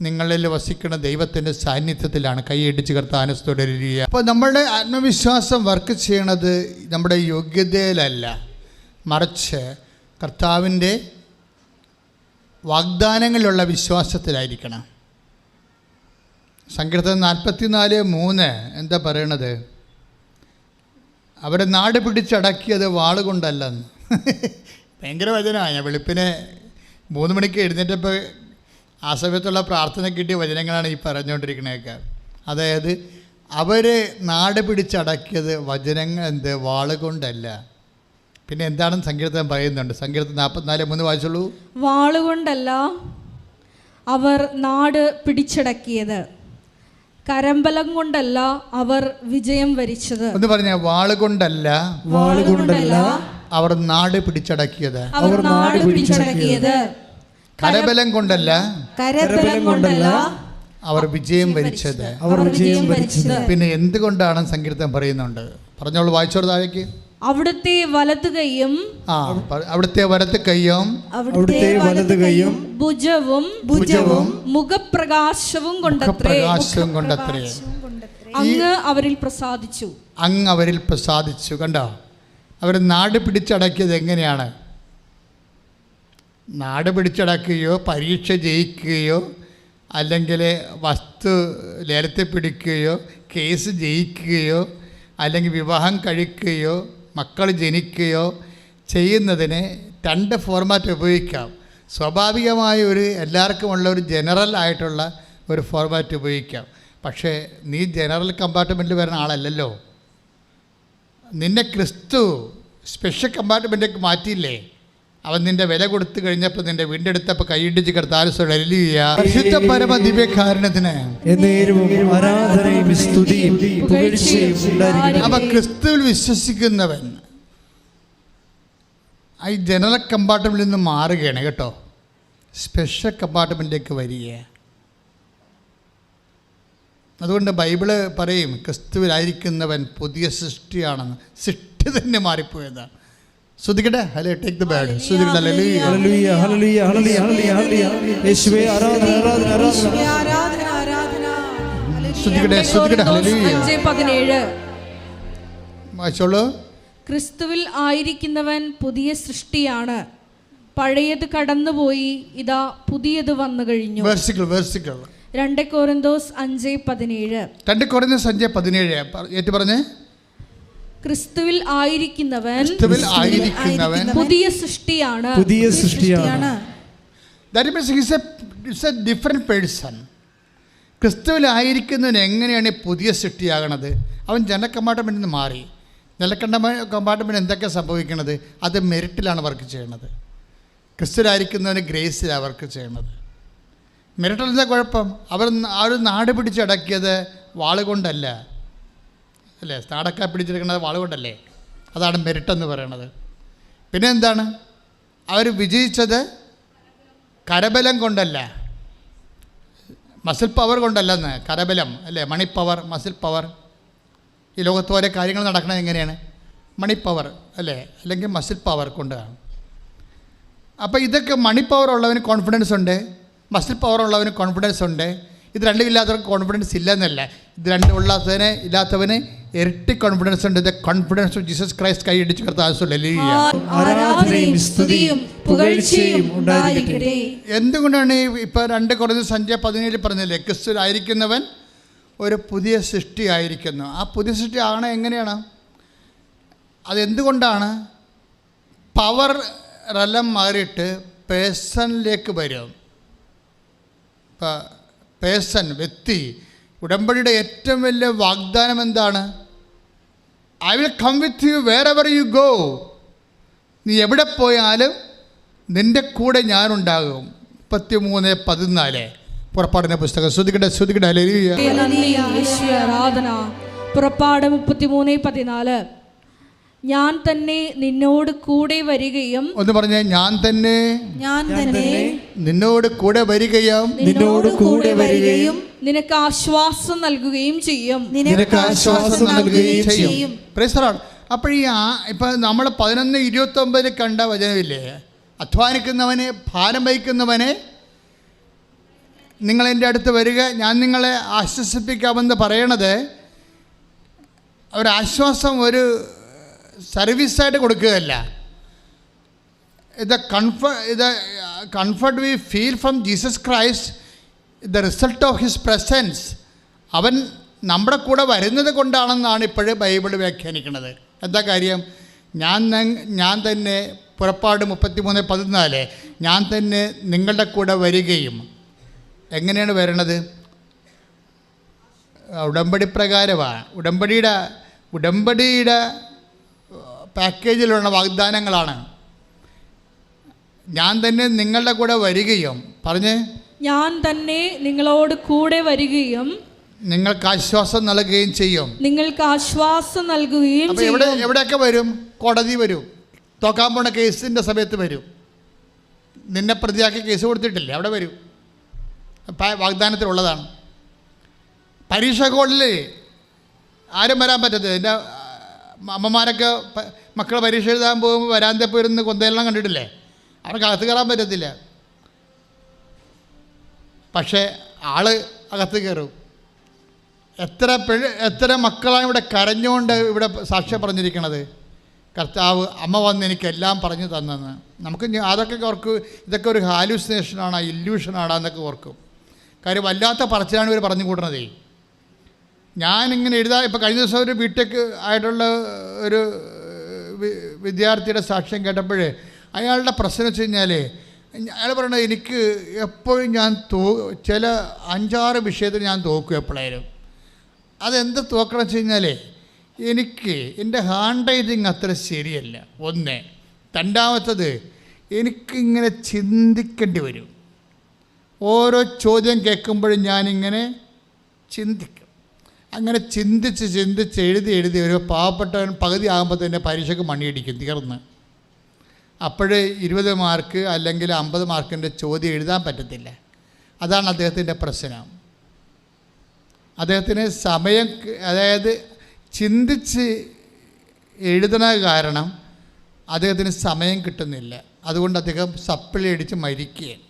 നിങ്ങളിൽ വസിക്കുന്ന ദൈവത്തിൻ്റെ സാന്നിധ്യത്തിലാണ്. കൈയടിച്ച് കർത്താനത്തോടെ ചെയ്യുക. അപ്പോൾ നമ്മളുടെ ആത്മവിശ്വാസം വർക്ക് ചെയ്യണത് നമ്മുടെ യോഗ്യതയിലല്ല, മറിച്ച് കർത്താവിൻ്റെ വാഗ്ദാനങ്ങളിലുള്ള വിശ്വാസത്തിലായിരിക്കണം. സങ്കീർത്തനം 44:3 എന്താ പറയണത്? അവരെ നാട് പിടിച്ചടക്കിയത് വാളുകൊണ്ടല്ലെന്ന്. ഭയങ്കര വചനമാണ്. ഞാൻ വെളുപ്പിനെ 3 മണിക്ക് എഴുന്നേറ്റപ്പോൾ ആ സമയത്തുള്ള പ്രാർത്ഥന കിട്ടിയ വചനങ്ങളാണ് ഈ പറഞ്ഞുകൊണ്ടിരിക്കണേക്കെ. അതായത് അവർ നാട് പിടിച്ചടക്കിയത് വചനങ്ങൾ വാളുകൊണ്ടല്ല. പിന്നെ എന്താണെന്ന് സങ്കീർത്തനം പറയുന്നുണ്ട്. സങ്കീർത്തനം 44:3 വായിച്ചോളൂ. വാളുകൊണ്ടല്ല അവർ നാട് പിടിച്ചടക്കിയത്, കരമ്പലം കൊണ്ടല്ല അവർ വിജയം വരിച്ചത്. ഒന്ന് പറഞ്ഞ, വാളുകൊണ്ടല്ല അവർ നാട് പിടിച്ചടക്കിയത്, കരബലം കൊണ്ടല്ല അവർ വിജയം വരിച്ചത്. പിന്നെ എന്തുകൊണ്ടാണ് സങ്കീർത്തനം പറയുന്നുണ്ട്? പറഞ്ഞോളൂ, വായിച്ചോളൂ താഴേക്ക്. അവിടുത്തെ വലത് കൈയും അവിടുത്തെ വലത് കൈയും ഭുജവും മുഖപ്രകാശവും കൊണ്ടത്രേ അങ്ങ് അവരിൽ പ്രസാദിച്ചു. കണ്ടോ? അവർ നാട് പിടിച്ചടക്കിയത് എങ്ങനെയാണ്? നാട് പിടിച്ചടക്കുകയോ പരീക്ഷ ജയിക്കുകയോ അല്ലെങ്കിൽ വസ്തു ലേലത്തിൽ പിടിക്കുകയോ കേസ് ജയിക്കുകയോ അല്ലെങ്കിൽ വിവാഹം കഴിക്കുകയോ മക്കൾ ജനിക്കുകയോ ചെയ്യുന്നതിന് 2 ഫോർമാറ്റ് ഉപയോഗിക്കാം. സ്വാഭാവികമായ എല്ലാവർക്കുമുള്ള ഒരു ജനറൽ ആയിട്ടുള്ള ഒരു ഫോർമാറ്റ് ഉപയോഗിക്കാം. പക്ഷേ നീ ജനറൽ കമ്പാർട്ട്മെൻറ്റിൽ വരുന്ന ആളല്ലല്ലോ. നിന്നെ ക്രിസ്തു സ്പെഷ്യൽ കമ്പാർട്ട്മെൻറ്റിലേക്ക് മാറ്റിയില്ലേ? അവൻ നിന്റെ വില കൊടുത്തു കഴിഞ്ഞപ്പോൾ നിന്റെ വീണ്ടെടുത്തപ്പോൾ കൈയിടിച്ച് പരിശുദ്ധ പരമ ദിവ്യകാരുണ്യത്തിന് അപ്പൊ ക്രിസ്തുവിൽ വിശ്വസിക്കുന്നവൻ ഈ ജനറൽ കമ്പാർട്ട്മെന്റിൽ നിന്ന് മാറുകയാണ് കേട്ടോ, സ്പെഷ്യൽ കമ്പാർട്ട്മെന്റിലേക്ക് വരിക. അതുകൊണ്ട് ബൈബിള് പറയും ക്രിസ്തുവിലായിരിക്കുന്നവൻ പുതിയ സൃഷ്ടിയാണെന്ന്. സൃഷ്ടി തന്നെ മാറിപ്പോയതാണ്. ശ്രദ്ധിക്കട്ടെ. Hello, take the bad. ശ്രദ്ധിക്കട്ടെ. Hallelujah hallelujah hallelujah hallelujah hallelujah യേശുവേ ആരാധന ആരാധന ആരാധന. ശ്രദ്ധിക്കട്ടെ ശ്രദ്ധിക്കട്ടെ. ഹല്ലേലൂയ. 5:17 വായിച്ചോളൂ. ക്രിസ്തുവിൽ ആയിരിക്കുന്നവൻ പുതിയ സൃഷ്ടിയാണ്, പഴയത് കടന്നുപോയി, ഇതാ പുതിയത് വന്നു കഴിഞ്ഞു. വേർസിക്കൽ 2 കൊരിന്തോസ് 5:17. 2 കൊരിന്തോസ് 5:17 ഏറ്റു പറഞ്ഞേ. ക്രിസ്തുവിൽ ആയിരിക്കുന്നവൻ പുതിയ സൃഷ്ടിയാണ്. That means he is a different person. ക്രിസ്തുവിൽ ആയിരിക്കുന്നവൻ എങ്ങനെയാണ് പുതിയ സൃഷ്ടിയാകണത്? അവൻ ജനറൽ കമ്പാർട്ട്മെൻറ്റിൽ നിന്ന് മാറി. ജനറൽ കമ്പാർട്ട്മെൻറ്റ് എന്തൊക്കെയാണ് സംഭവിക്കുന്നത്? അത് മെറിറ്റിലാണ് വർക്ക് ചെയ്യണത്. ക്രിസ്തുവിലായിരിക്കുന്നവന് ഗ്രേസിലാണ് വർക്ക് ചെയ്യണത്. മെറിറ്റിൽ എന്താ കുഴപ്പം? അവർ നാട് പിടിച്ചടക്കിയത് വാളുകൊണ്ടല്ല, അല്ലേ? നാടൊക്കെ പിടിച്ചെടുക്കുന്നത് വാളുകൊണ്ടല്ലേ? അതാണ് മെറിറ്റ് എന്ന് പറയണത്. പിന്നെ എന്താണ്? അവർ വിജയിച്ചത് കരബലം കൊണ്ടല്ല, മസിൽ പവർ കൊണ്ടല്ലെന്ന്. കരബലം അല്ലേ? Money power, muscle power. ഈ ലോകത്ത് ഓരോ കാര്യങ്ങൾ നടക്കുന്നത് എങ്ങനെയാണ്? മണി പവർ അല്ലേ? അല്ലെങ്കിൽ മസിൽ പവർ കൊണ്ടാണ്. അപ്പോൾ ഇതൊക്കെ മണി പവർ ഉള്ളവന് കോൺഫിഡൻസ് ഉണ്ട്, മസിൽ പവർ ഉള്ളവന് കോൺഫിഡൻസ് ഉണ്ട്. ഇത് രണ്ടും ഇല്ലാത്തവർക്ക് കോൺഫിഡൻസ് ഇല്ലെന്നല്ല. ഇത് രണ്ടും ഇല്ലാത്തവന് ഇരട്ടി കോൺഫിഡൻസ് ഉണ്ട്. The confidence of Jesus Christ. കൈയടിച്ച് എന്തുകൊണ്ടാണ് ഇപ്പം 2 കൊരിന്തോസ് 5:17 പറഞ്ഞില്ലേ? ക്രിസ്തുവിലായിരിക്കുന്നവൻ ഒരു പുതിയ സൃഷ്ടി ആയിരിക്കുന്നു. ആ പുതിയ സൃഷ്ടി ആകണ എങ്ങനെയാണ്? അതെന്തുകൊണ്ടാണ്? പവർ റലം മാറിയിട്ട് പേഴ്സണിലേക്ക് വരും. ഇപ്പം പേഴ്സൺ, വ്യക്തി ഉടമ്പടിയുടെ ഏറ്റവും വലിയ വാഗ്ദാനം എന്താണ്? I will come with you wherever you go. നീ എവിടെ പോയാലും നിൻ്റെ കൂടെ ഞാനുണ്ടാകും. 33:14 പുറപ്പാടിൻ്റെ പുസ്തകം. ശ്രുതികട ഹല്ലേലൂയ. ആരാധന. പുറപ്പാട് 33:14. ഞാൻ തന്നെ നിന്നോട് കൂടെ വരികയും, ഒന്ന് പറഞ്ഞേ, ഞാൻ തന്നെ നിന്നോട് കൂടെ വരികയും നിനക്ക് ആശ്വാസം നൽകുകയും ചെയ്യും. Praise the Lord. അപ്പോൾ ഇപ്പം നമ്മൾ 11:29 കണ്ട വചനമില്ലേ? അധ്വാനിക്കുന്നവനെ, ഭാരം വഹിക്കുന്നവനെ, നിങ്ങൾ എൻ്റെ അടുത്ത് വരിക, ഞാൻ നിങ്ങളെ ആശ്വസിപ്പിക്കാമെന്ന് പറയണത് ഒരാശ്വാസം ഒരു സർവീസായിട്ട് കൊടുക്കുകയല്ല. ഇത് comfort we feel from Jesus Christ, the result of his presence. അവൻ നമ്മുടെ കൂടെ വരുന്നത് കൊണ്ടാണെന്നാണ് ഇപ്പോഴും ബൈബിൾ വ്യാഖ്യാനിക്കുന്നത്. എന്താ കാര്യം? ഞാൻ തന്നെ, പുറപ്പാട് 33:14, ഞാൻ തന്നെ നിങ്ങളുടെ കൂടെ വരികയും. എങ്ങനെയാണ് വരണത്? ഉടമ്പടി പ്രകാരമാണ്. ഉടമ്പടിയുടെ പാക്കേജിലുള്ള വാഗ്ദാനങ്ങളാണ്. ഞാൻ തന്നെ നിങ്ങളുടെ കൂടെ വരികയും, പറഞ്ഞേ, ഞാൻ തന്നെ നിങ്ങളോട് കൂടെ വരികയും നിങ്ങൾക്ക് ആശ്വാസം നൽകുകയും ചെയ്യും. എവിടെയൊക്കെ വരും? കോടതി വരും, തോക്കാൻ പോണ കേസിൻ്റെ സമയത്ത് വരും. നിന്നെ പ്രതിയാക്കി കേസ് കൊടുത്തിട്ടില്ലേ, അവിടെ വരും. വാഗ്ദാനത്തിലുള്ളതാണ്. പരീക്ഷ ഹോളിൽ ആരും വരാൻ പറ്റത്തില്ല. എൻ്റെ അമ്മമാരൊക്കെ മക്കൾ പരീക്ഷ എഴുതാൻ പോകുമ്പോൾ വരാന്തെ പോയിരുന്ന് കൊന്തയെല്ലാം കണ്ടിട്ടില്ലേ? അവർക്ക് അകത്ത് കയറാൻ പറ്റത്തില്ല. പക്ഷേ ആള് അകത്ത് കയറും. എത്ര മക്കളാണ് ഇവിടെ കരഞ്ഞുകൊണ്ട് ഇവിടെ സാക്ഷ്യം പറഞ്ഞിരിക്കണത്? കർത്താവ്, അമ്മ വന്ന് എനിക്കെല്ലാം പറഞ്ഞു തന്നെന്ന്. നമുക്ക് അതൊക്കെ ഓർക്കും, ഇതൊക്കെ ഒരു ഹാലൂസിനേഷനാണ്, ഇല്യൂഷനാണ് എന്നൊക്കെ ഓർക്കും. കാര്യം വല്ലാത്ത പറച്ചിലാണ് ഇവർ പറഞ്ഞു കൂട്ടണതേ. ഞാനിങ്ങനെ ഇപ്പോൾ കഴിഞ്ഞ ദിവസം ഒരു ബിടെക് ആയിട്ടുള്ള ഒരു വിദ്യാർത്ഥിയുടെ സാക്ഷ്യം കേട്ടപ്പോൾ അയാളുടെ പ്രശ്നം വെച്ച് കഴിഞ്ഞാൽ, അയാൾ പറയണത്, എനിക്ക് എപ്പോഴും ഞാൻ ചില 5-6 വിഷയത്തിൽ ഞാൻ തോക്കും എപ്പോഴായാലും. അതെന്ത് തോക്കണം വെച്ച് കഴിഞ്ഞാൽ, എനിക്ക് എൻ്റെ ഹാൻഡ് റൈറ്റിങ് അത്ര ശരിയല്ല. ഒന്ന്. രണ്ടാമത്തത്, എനിക്കിങ്ങനെ ചിന്തിക്കേണ്ടി വരും. ഓരോ ചോദ്യം കേൾക്കുമ്പോഴും ഞാനിങ്ങനെ ചിന്തിക്കും. അങ്ങനെ ചിന്തിച്ച് എഴുതി ഒരു പാവപ്പെട്ടവൻ പകുതി ആകുമ്പോൾ തന്നെ പരീക്ഷയ്ക്ക് മണിയടിക്കും, തീർന്ന്. അപ്പോഴേ 20 മാർക്ക് അല്ലെങ്കിൽ 50 മാർക്കിൻ്റെ ചോദ്യം എഴുതാൻ പറ്റത്തില്ല. അതാണ് അദ്ദേഹത്തിൻ്റെ പ്രശ്നം. അദ്ദേഹത്തിന് സമയം, അതായത് ചിന്തിച്ച് എഴുതണ കാരണം അദ്ദേഹത്തിന് സമയം കിട്ടുന്നില്ല. അതുകൊണ്ട് അദ്ദേഹം സപ്ലി അടിച്ച് മരിക്കുകയാണ്.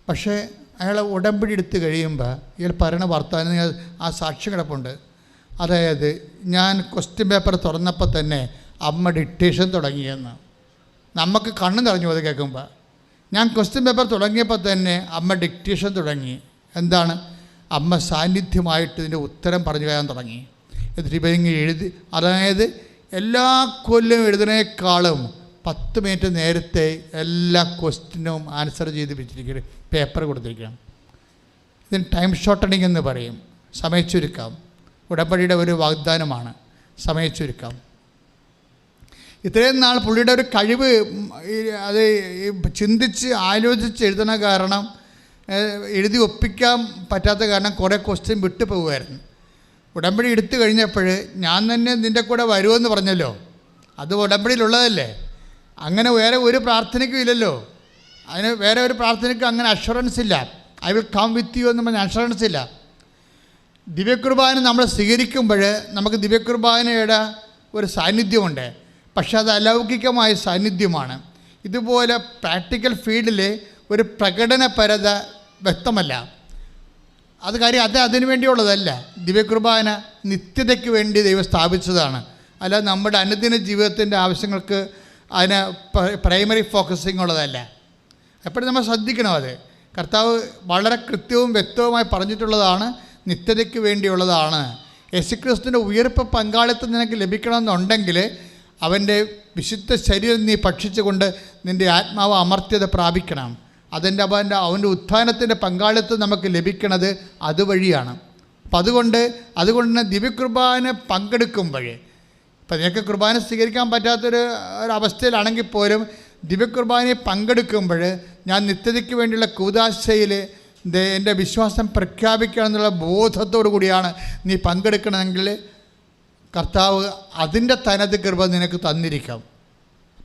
പക്ഷേ അയാൾ ഉടമ്പടി എടുത്ത് കഴിയുമ്പോൾ ഇയാൾ പറയണ വർത്താനം ആ സാക്ഷ്യം കിടപ്പുണ്ട്. അതായത്, ഞാൻ ക്വസ്റ്റ്യൻ പേപ്പർ തുറന്നപ്പോൾ തന്നെ അമ്മ ഡിക്റ്റേഷൻ തുടങ്ങിയെന്ന്. നമുക്ക് കണ്ണ് നിറഞ്ഞു അത് കേൾക്കുമ്പോൾ. ഞാൻ ക്വസ്റ്റ്യൻ പേപ്പർ തുടങ്ങിയപ്പോൾ തന്നെ അമ്മ ഡിക്റ്റേഷൻ തുടങ്ങി. എന്താണ്? അമ്മ സാന്നിധ്യമായിട്ട് ഇതിൻ്റെ ഉത്തരം പറഞ്ഞു തരാൻ തുടങ്ങി. എന്നിട്ട് ഇവ എഴുതി. അതായത് എല്ലാ കൊല്ലം എഴുതുന്നതിനേക്കാളും 10 മിനിറ്റ് നേരത്തെ എല്ലാ ക്വസ്റ്റ്യനും ആൻസർ ചെയ്ത് വെച്ചിരിക്കണം, പേപ്പർ കൊടുത്തിരിക്കണം. ഇതിന് ടൈം ഷോർട്ടണിങ് എന്ന് പറയും, സമയച്ചുരുക്കാം. ഉടമ്പടിയുടെ ഒരു വാഗ്ദാനമാണ് സമയച്ചുരുക്കാം. ഇത്രയും നാൾ പുള്ളിയുടെ ഒരു കഴിവ്, അത് ചിന്തിച്ച് ആലോചിച്ച് എഴുതണ കാരണം, എഴുതി ഒപ്പിക്കാൻ പറ്റാത്ത കാരണം കുറേ ക്വസ്റ്റ്യൻ വിട്ടു പോകുമായിരുന്നു. ഉടമ്പടി എടുത്തു കഴിഞ്ഞപ്പോൾ ഞാൻ തന്നെ നിൻ്റെ കൂടെ വരുമെന്ന് പറഞ്ഞല്ലോ, അത് ഉടമ്പടിയിലുള്ളതല്ലേ. അങ്ങനെ വേറെ ഒരു പ്രാർത്ഥനയ്ക്കും ഇല്ലല്ലോ. അതിന് വേറെ ഒരു പ്രാർത്ഥനയ്ക്കും അങ്ങനെ അഷുറൻസ് ഇല്ല. I will come with you എന്ന് പറഞ്ഞ അഷുറൻസ് ഇല്ല. ദിവ്യകുർബാന നമ്മൾ സ്വീകരിക്കുമ്പോൾ നമുക്ക് ദിവ്യകുർബാനയുടെ ഒരു സാന്നിധ്യമുണ്ട്. പക്ഷെ അത് അലൗകികമായ സാന്നിധ്യമാണ്. ഇതുപോലെ പ്രാക്ടിക്കൽ ഫീൽഡിൽ ഒരു പ്രകടനപരത വ്യക്തമല്ല. അത് കാര്യം അതിനു വേണ്ടിയുള്ളതല്ല. ദിവ്യകുർബാന നിത്യതയ്ക്ക് വേണ്ടി ദൈവം സ്ഥാപിച്ചതാണ്. അല്ല നമ്മുടെ അനുദിന ജീവിതത്തിൻ്റെ ആവശ്യങ്ങൾക്ക് അതിന് പ്രൈമറി ഫോക്കസിങ് ഉള്ളതല്ല. എപ്പോഴും നമ്മൾ ശ്രദ്ധിക്കണം. അത് കർത്താവ് വളരെ കൃത്യവും വ്യക്തവുമായി പറഞ്ഞിട്ടുള്ളതാണ്, നിത്യതയ്ക്ക് വേണ്ടിയുള്ളതാണ്. യേശുക്രിസ്തുവിൻ്റെ ഉയർപ്പ് പങ്കാളിത്തം നിനക്ക് ലഭിക്കണമെന്നുണ്ടെങ്കിൽ അവൻ്റെ വിശുദ്ധ ശരീരം നീ ഭക്ഷിച്ചുകൊണ്ട് നിൻ്റെ ആത്മാവ് അമർത്യത പ്രാപിക്കണം. അവൻ്റെ ഉത്ഥാനത്തിൻ്റെ പങ്കാളിത്തം നമുക്ക് ലഭിക്കണത് അതുവഴിയാണ്. അപ്പം അതുകൊണ്ട് തന്നെ ദിവ്യകുർബാന പങ്കെടുക്കുമ്പോൾ, ഇപ്പം നിനക്ക് കുർബാന സ്വീകരിക്കാൻ പറ്റാത്തൊരു അവസ്ഥയിലാണെങ്കിൽ പോലും ദിവ്യകുർബാനയെ പങ്കെടുക്കുമ്പോൾ ഞാൻ നിത്യതയ്ക്ക് വേണ്ടിയുള്ള കൂദാശയിൽ എൻ്റെ വിശ്വാസം പ്രഖ്യാപിക്കണം എന്നുള്ള ബോധത്തോടു കൂടിയാണ് നീ പങ്കെടുക്കണമെങ്കിൽ കർത്താവ് അതിൻ്റെ തനത് കൃപ നിനക്ക് തന്നിരിക്കാം.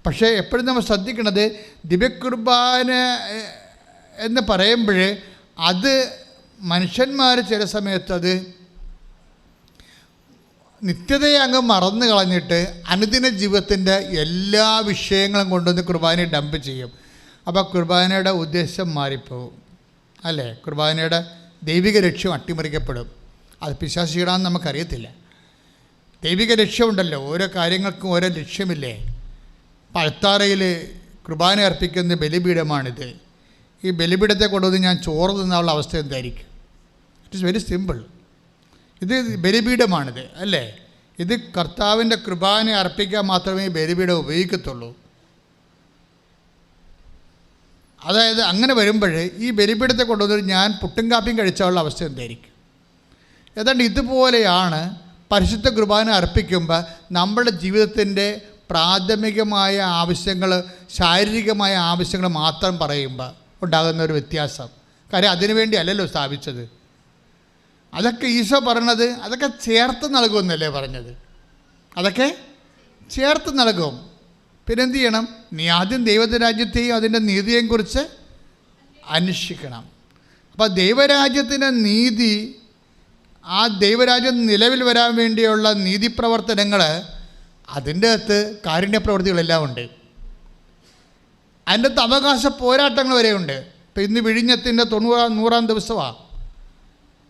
പക്ഷേ എപ്പോഴും നമ്മൾ ശ്രദ്ധിക്കുന്നത് ദിവ്യകുർബാന എന്ന് പറയുമ്പോൾ അത് മനുഷ്യന്മാർ ചില സമയത്ത് അത് നിത്യതയെ അങ്ങ് മറന്നു കളഞ്ഞിട്ട് അനുദിന ജീവിതത്തിൻ്റെ എല്ലാ വിഷയങ്ങളും കൊണ്ടുവന്ന് കുർബാനയെ ഡംപ് ചെയ്യും. അപ്പോൾ കുർബാനയുടെ ഉദ്ദേശം മാറിപ്പോവും, അല്ലേ? കുർബാനയുടെ ദൈവിക ലക്ഷ്യം അട്ടിമറിക്കപ്പെടും. അത് പിശാചിടാന്ന് നമുക്കറിയത്തില്ല. ദൈവിക ലക്ഷ്യമുണ്ടല്ലോ, ഓരോ കാര്യങ്ങൾക്കും ഓരോ ലക്ഷ്യമില്ലേ? അൾത്താരയിൽ കുർബാന അർപ്പിക്കുന്ന ബലിപീഠമാണിത്. ഈ ബലിപീഠത്തെ കൊണ്ടുവന്ന് ഞാൻ ചോറ് തിന്നുള്ള അവസ്ഥ എന്തായിരിക്കും? It is very simple. ഇത് ബലിപീഠമാണിത്, അല്ലേ? ഇത് കർത്താവിൻ്റെ കുർബാന അർപ്പിക്കാൻ മാത്രമേ ബലിപീഠം ഉപയോഗിക്കത്തുള്ളൂ. അതായത് അങ്ങനെ വരുമ്പോൾ ഈ ബലിപീഠത്തെ കൊണ്ടുവന്നിട്ട് ഞാൻ പുട്ടും കാപ്പിയും കഴിച്ചാലുള്ള അവസ്ഥ എന്തായിരിക്കും? ഏതാണ്ട് ഇതുപോലെയാണ് പരിശുദ്ധ കുർബാന അർപ്പിക്കുമ്പോൾ നമ്മുടെ ജീവിതത്തിൻ്റെ പ്രാഥമികമായ ആവശ്യങ്ങൾ, ശാരീരികമായ ആവശ്യങ്ങൾ മാത്രം പറയുമ്പോൾ ഉണ്ടാകുന്ന ഒരു വ്യത്യാസം. കാര്യം അതിനുവേണ്ടി അല്ലല്ലോ സ്ഥാപിച്ചത്. അതൊക്കെ ഈശോ പറഞ്ഞത് അതൊക്കെ ചേർത്ത് നൽകുമെന്നല്ലേ പറഞ്ഞത്? അതൊക്കെ ചേർത്ത് നൽകും. പിന്നെന്ത് ചെയ്യണം? നീ ആദ്യം ദൈവരാജ്യത്തെയും അതിൻ്റെ നീതിയെയും കുറിച്ച് അന്വേഷിക്കണം. അപ്പോൾ ദൈവരാജ്യത്തിൻ്റെ നീതി, ആ ദൈവരാജ്യം നിലവിൽ വരാൻ വേണ്ടിയുള്ള നീതിപ്രവർത്തനങ്ങൾ, അതിൻ്റെ അകത്ത് കാരുണ്യ പ്രവൃത്തികളെല്ലാം ഉണ്ട്. അതിൻ്റെ അകത്ത് അവകാശ പോരാട്ടങ്ങൾ വരെയുണ്ട്. ഇപ്പം ഇന്ന് വിഴിഞ്ഞത്തിൻ്റെ 100-ാം ദിവസമാണ്.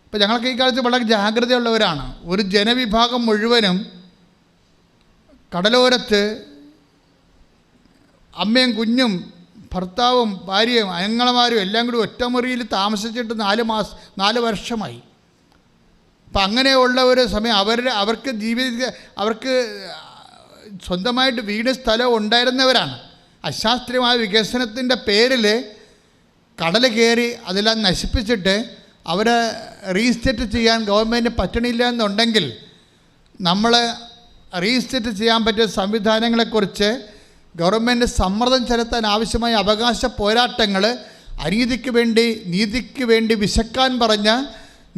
ഇപ്പം ഞങ്ങൾക്ക് ഈ കാലത്ത് വളരെ ജാഗ്രതയുള്ളവരാണ്. ഒരു ജനവിഭാഗം മുഴുവനും കടലോരത്ത് അമ്മയും കുഞ്ഞും ഭർത്താവും ഭാര്യയും അയങ്ങളമാരും എല്ലാം കൂടി ഒറ്റമുറിയിൽ താമസിച്ചിട്ട് 4 വർഷമായി. അപ്പം അങ്ങനെയുള്ള ഒരു സമയം അവർക്ക് സ്വന്തമായിട്ട് വീട് സ്ഥലം ഉണ്ടായിരുന്നവരാണ്. അശാസ്ത്രീയമായ വികസനത്തിൻ്റെ പേരിൽ കടൽ കയറി അതെല്ലാം നശിപ്പിച്ചിട്ട് അവരെ റീസ്റ്റേറ്റ് ചെയ്യാൻ ഗവൺമെൻറ് പറ്റണില്ല എന്നുണ്ടെങ്കിൽ നമ്മൾ റീസ്റ്റേറ്റ് ചെയ്യാൻ പറ്റിയ സംവിധാനങ്ങളെക്കുറിച്ച് ഗവൺമെൻറ് സമ്മർദ്ദം ചെലുത്താൻ ആവശ്യമായ അവകാശ പോരാട്ടങ്ങൾ, അനീതിക്ക് വേണ്ടി നീതിക്ക് വേണ്ടി വിശക്കാൻ പറഞ്ഞ,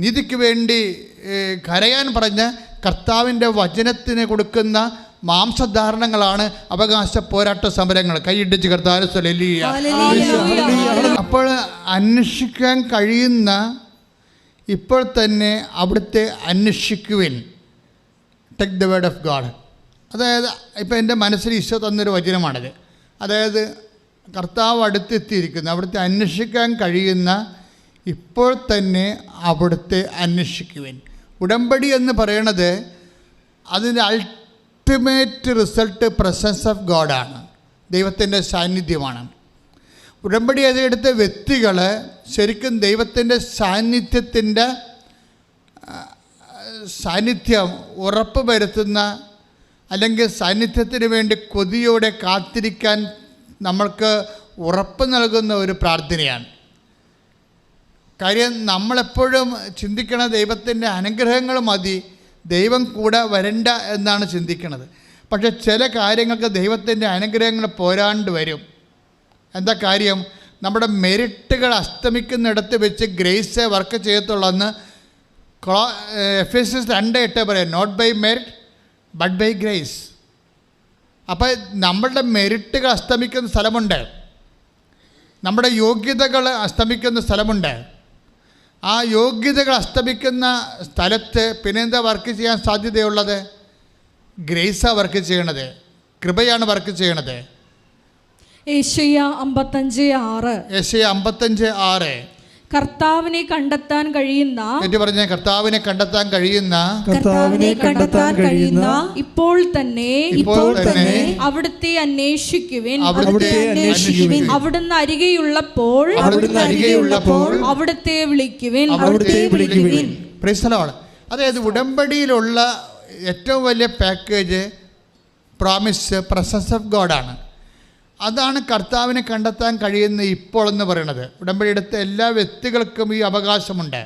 നീതിക്ക് വേണ്ടി കരയാൻ പറഞ്ഞ് കർത്താവിൻ്റെ വചനത്തിന് കൊടുക്കുന്ന മാംസധാരണങ്ങളാണ് അവകാശ പോരാട്ട സമരങ്ങൾ. കൈയിടിച്ച് കർത്താവ് ഹല്ലേലൂയ. അപ്പോൾ അന്വേഷിക്കാൻ കഴിയുന്ന ഇപ്പോൾ തന്നെ അവിടുത്തെ അന്വേഷിക്കുവിൻ. Take the word of God. അതായത് ഇപ്പം എൻ്റെ മനസ്സിൽ ഈശോ തന്നൊരു വചനമാണത്. അതായത് കർത്താവ് അടുത്തെത്തിയിരിക്കുന്നു. അവിടുത്തെ അന്വേഷിക്കാൻ കഴിയുന്ന ഇപ്പോൾ തന്നെ അവിടുത്തെ അന്വേഷിക്കുവിൻ. ഉടമ്പടി എന്ന് പറയണത് അതിൻ്റെ അൾട്ടിമേറ്റ് റിസൾട്ട് പ്രസൻസ് ഓഫ് ഗോഡാണ്, ദൈവത്തിൻ്റെ സാന്നിധ്യമാണ്. ഉടമ്പടി അതെടുത്ത വ്യക്തികൾ ശരിക്കും ദൈവത്തിൻ്റെ സാന്നിധ്യം ഉറപ്പ് വരുത്തുന്ന, അല്ലെങ്കിൽ സാന്നിധ്യത്തിന് വേണ്ടി കൊതിയോടെ കാത്തിരിക്കാൻ നമ്മൾക്ക് ഉറപ്പ് നൽകുന്ന ഒരു പ്രാർത്ഥനയാണ്. കാര്യം നമ്മളെപ്പോഴും ചിന്തിക്കണ ദൈവത്തിൻ്റെ അനുഗ്രഹങ്ങൾ മതി, ദൈവം കൂടെ വരണ്ട എന്നാണ് ചിന്തിക്കുന്നത്. പക്ഷേ ചില കാര്യങ്ങൾക്ക് ദൈവത്തിൻ്റെ അനുഗ്രഹങ്ങൾ പോരാണ്ട് വരും. എന്താ കാര്യം? നമ്മുടെ മെരിറ്റുകൾ അസ്തമിക്കുന്നിടത്ത് വെച്ച് ഗ്രേസ് വർക്ക് ചെയ്യത്തുള്ളെന്ന് എഫേസ്യസ് 2:8 പറയാം. Not by merit but by grace. അപ്പോൾ നമ്മളുടെ മെരിറ്റുകൾ അസ്തമിക്കുന്ന സ്ഥലമുണ്ട്, നമ്മുടെ യോഗ്യതകൾ അസ്തമിക്കുന്ന സ്ഥലമുണ്ട്. ആ യോഗ്യതകൾ അസ്തമിക്കുന്ന സ്ഥലത്ത് പിന്നെന്താ വർക്ക് ചെയ്യാൻ സാധ്യതയുള്ളത്? ഗ്രേസാണ് വർക്ക് ചെയ്യണത്, കൃപയാണ് വർക്ക് ചെയ്യണത്. യെശയ്യാ 55:6. യെശയ്യാ 55:6. കർത്താവിനെ കണ്ടെത്താൻ കഴിയുന്ന, പറഞ്ഞ കർത്താവിനെ കണ്ടെത്താൻ കഴിയുന്ന, കർത്താവിനെ കണ്ടെത്താൻ കഴിയുന്ന ഇപ്പോൾ തന്നെ അവിടുത്തെ അന്വേഷിക്കുവിൻ. അവിടുന്ന് അരികെയുള്ളപ്പോൾ അവിടുത്തെ വിളിക്കുവിൻ. Praise the Lord. അതായത് ഉടമ്പടിയിലുള്ള ഏറ്റവും വലിയ പാക്കേജ് പ്രോമിസ് പ്രസൻസ് ഓഫ് ഗോഡാണ്. അതാണ് കർത്താവിനെ കണ്ടെത്താൻ കഴിയുന്ന ഇപ്പോൾ എന്ന് പറയുന്നത്. ഉടമ്പടി എടുത്ത എല്ലാ വ്യക്തികൾക്കും ഈ അവകാശമുണ്ട്.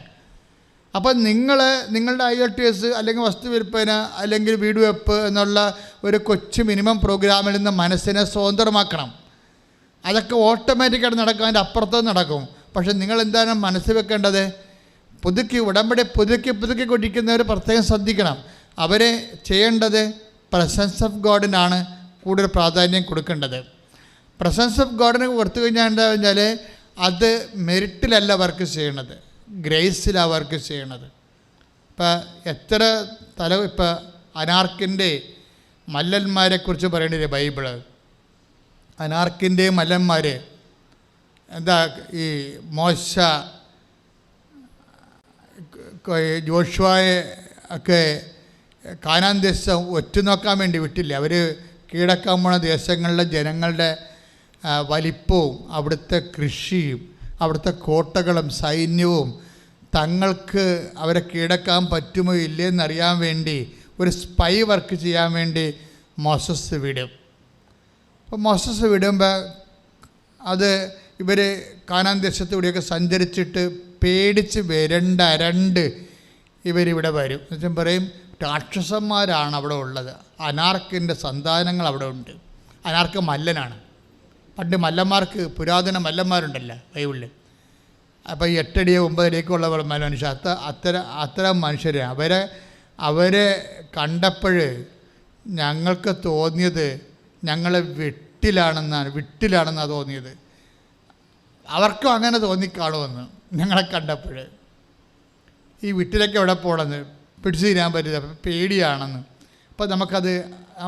അപ്പം നിങ്ങളുടെ IELTS അല്ലെങ്കിൽ വസ്തു വിൽപ്പന അല്ലെങ്കിൽ വീട് വെപ്പ് എന്നുള്ള ഒരു കൊച്ചു മിനിമം പ്രോഗ്രാമിൽ നിന്ന് മനസ്സിനെ സ്വതന്ത്രമാക്കണം. അതൊക്കെ ഓട്ടോമാറ്റിക്കായിട്ട് നടക്കും, അതിൻ്റെ അപ്പുറത്തും നടക്കും. പക്ഷെ നിങ്ങൾ എന്താണ് മനസ്സിൽ വെക്കേണ്ടത്? ഉടമ്പടി പുതുക്കി കൊണ്ടിരിക്കുന്നവർ പ്രത്യേകം ശ്രദ്ധിക്കണം. അവരെ ചെയ്യേണ്ടത് പ്രസൻസ് ഓഫ് ഗോഡിനാണ് കൂടുതൽ പ്രാധാന്യം കൊടുക്കേണ്ടത്. പ്രസൻസ് ഓഫ് ഗോഡിന് കൊടുത്തു കഴിഞ്ഞാൽ എന്താ പറഞ്ഞാൽ അത് മെറിറ്റിലല്ല വർക്ക് ചെയ്യണത്, ഗ്രേസിലാണ് വർക്ക് ചെയ്യണത്. ഇപ്പോൾ അനാർക്കിൻ്റെ മല്ലന്മാരെക്കുറിച്ച് പറയേണ്ടത് ബൈബിള്. അനാർക്കിൻ്റെ മല്ലന്മാർ എന്താ, ഈ മോശ ജോഷുവയെ ഒക്കെ കാനാൻ ദേശം ഒറ്റുനോക്കാൻ വേണ്ടി വിട്ടില്ല. അവർ കീഴടക്കാൻ പോണ ദേശങ്ങളിലെ ജനങ്ങളുടെ വലിപ്പവും അവിടുത്തെ കൃഷിയും അവിടുത്തെ കോട്ടകളും സൈന്യവും തങ്ങൾക്ക് അവരെ കീഴടക്കാൻ പറ്റുമോ ഇല്ലയെന്നറിയാൻ വേണ്ടി ഒരു സ്പൈ വർക്ക് ചെയ്യാൻ വേണ്ടി മോസസ് വിടും. അപ്പോൾ മോസസ് വിടുമ്പോൾ അത് ഇവർ കാനാൻ ദേശത്തൂടെയൊക്കെ സഞ്ചരിച്ചിട്ട് പേടിച്ച് അരണ്ട് ഇവരിവിടെ വരും. എന്നുവെച്ചാൽ പറയും രാക്ഷസന്മാരാണ് അവിടെ ഉള്ളത്, അനാർക്കിൻ്റെ സന്താനങ്ങൾ അവിടെ ഉണ്ട്. അനാർക്ക് മല്ലനാണ്. പണ്ട് മല്ലന്മാർക്ക് പുരാതന മല്ലന്മാരുണ്ടല്ലോ ബൈബിളിൽ. അപ്പോൾ 8 അടി 9 അടിയൊക്കെ ഉള്ള മനുഷ്യർ, അത്തരം മനുഷ്യർ അവരെ കണ്ടപ്പോൾ ഞങ്ങൾക്ക് തോന്നിയത് ഞങ്ങളെ വിട്ടിലാണെന്നാണ് തോന്നിയത്. അവർക്കും അങ്ങനെ തോന്നിക്കാണുമെന്ന് ഞങ്ങളെ കണ്ടപ്പോൾ. ഈ വിട്ടിലൊക്കെ എവിടെ പോകണമെന്ന് പിടിച്ചു തീരാൻ പറ്റില്ല, പേടിയാണെന്ന്. അപ്പോൾ നമുക്കത്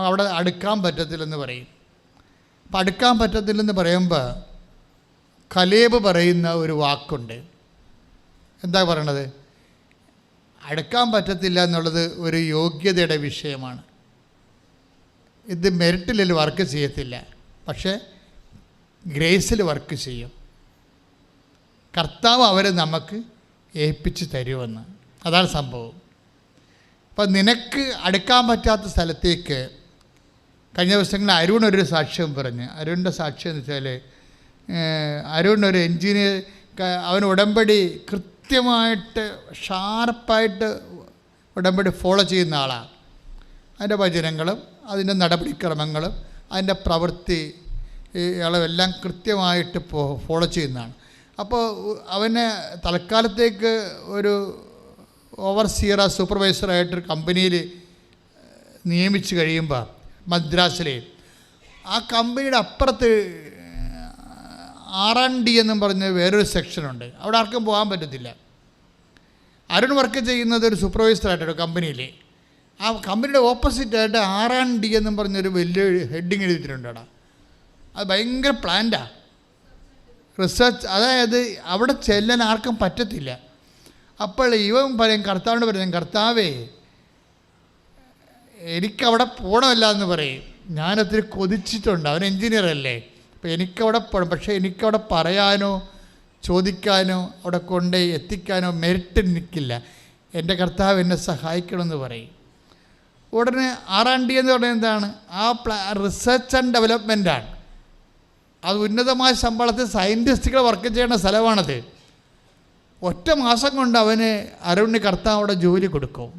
അവിടെ അടുക്കാൻ പറ്റത്തില്ലെന്ന് പറയും. അപ്പം അടുക്കാൻ പറ്റത്തില്ലെന്ന് പറയുമ്പോൾ കലേബ് പറയുന്ന ഒരു വാക്കുണ്ട്. എന്താ പറയണത്? അടുക്കാൻ പറ്റത്തില്ല എന്നുള്ളത് ഒരു യോഗ്യതയുടെ വിഷയമാണ്. ഇത് മെറിറ്റിൽ വർക്ക് ചെയ്യത്തില്ല, പക്ഷേ ഗ്രേസിൽ വർക്ക് ചെയ്യും. കർത്താവ് അവരെ നമുക്ക് ഏൽപ്പിച്ച് തരുമെന്ന്. അതാണ് സംഭവം. അപ്പം നിനക്ക് അടുക്കാൻ പറ്റാത്ത സ്ഥലത്തേക്ക് കഴിഞ്ഞ ദിവസങ്ങളിൽ അരുൺ ഒരു സാക്ഷ്യം പറഞ്ഞ്. അരുണിൻ്റെ സാക്ഷ്യം എന്ന് വെച്ചാൽ അരുൺ ഒരു എൻജിനീയർ, അവൻ ഉടമ്പടി കൃത്യമായിട്ട് ഷാർപ്പായിട്ട് ഉടമ്പടി ഫോളോ ചെയ്യുന്ന ആളാണ്. അതിൻ്റെ വചനങ്ങളും അതിൻ്റെ നടപടിക്രമങ്ങളും അതിൻ്റെ പ്രവൃത്തി അളവെല്ലാം കൃത്യമായിട്ട് ഫോളോ ചെയ്യുന്നതാണ്. അപ്പോൾ അവനെ തൽക്കാലത്തേക്ക് ഒരു ഓവർസിയർ സൂപ്പർവൈസറായിട്ടൊരു കമ്പനിയിൽ നിയമിച്ച് കഴിയുമ്പോൾ മദ്രാസിലെ ആ കമ്പനിയുടെ അപ്പുറത്ത് R&D എന്നും പറഞ്ഞ് വേറൊരു സെക്ഷനുണ്ട്. അവിടെ ആർക്കും പോകാൻ പറ്റത്തില്ല. അരുൺ വർക്ക് ചെയ്യുന്നത് ഒരു സൂപ്പർവൈസറായിട്ടൊരു കമ്പനിയിൽ. ആ കമ്പനിയുടെ ഓപ്പോസിറ്റായിട്ട് R&D എന്നും പറഞ്ഞൊരു വലിയ ഹെഡിങ് എഴുതിയിട്ടുണ്ട് അവിടെ. അത് ഭയങ്കര പ്ലാന്റാണ്, റിസർച്ച്. അതായത് അവിടെ ചെല്ലാൻ ആർക്കും പറ്റത്തില്ല. അപ്പോൾ ഇവൻ പറയും, കർത്താവിനോട് പറയും, കർത്താവേ എനിക്കവിടെ പോകണമല്ല എന്ന് പറയും. ഞാനൊത്തിരി കൊതിച്ചിട്ടുണ്ട്. അവൻ എൻജിനീയർ അല്ലേ, അപ്പോൾ എനിക്കവിടെ പോകണം. പക്ഷേ എനിക്കവിടെ പറയാനോ ചോദിക്കാനോ അവിടെ കൊണ്ട് എത്തിക്കാനോ മെറിറ്റ് നിൽക്കില്ല. എൻ്റെ കർത്താവ് എന്നെ സഹായിക്കണമെന്ന് പറയും. ഉടനെ R&D എന്ന് പറയുന്നത് എന്താണ്? റിസർച്ച് ആൻഡ് ഡെവലപ്മെൻറ്റാണ്. അത് ഉന്നതമായ ശമ്പളത്തിൽ സയൻറ്റിസ്റ്റുകൾ വർക്ക് ചെയ്യുന്ന സ്ഥലമാണത്. ഒറ്റ മാസം കൊണ്ട് അവന് അരുണിന് കർത്താവ് അവിടെ ജോലി കൊടുക്കും.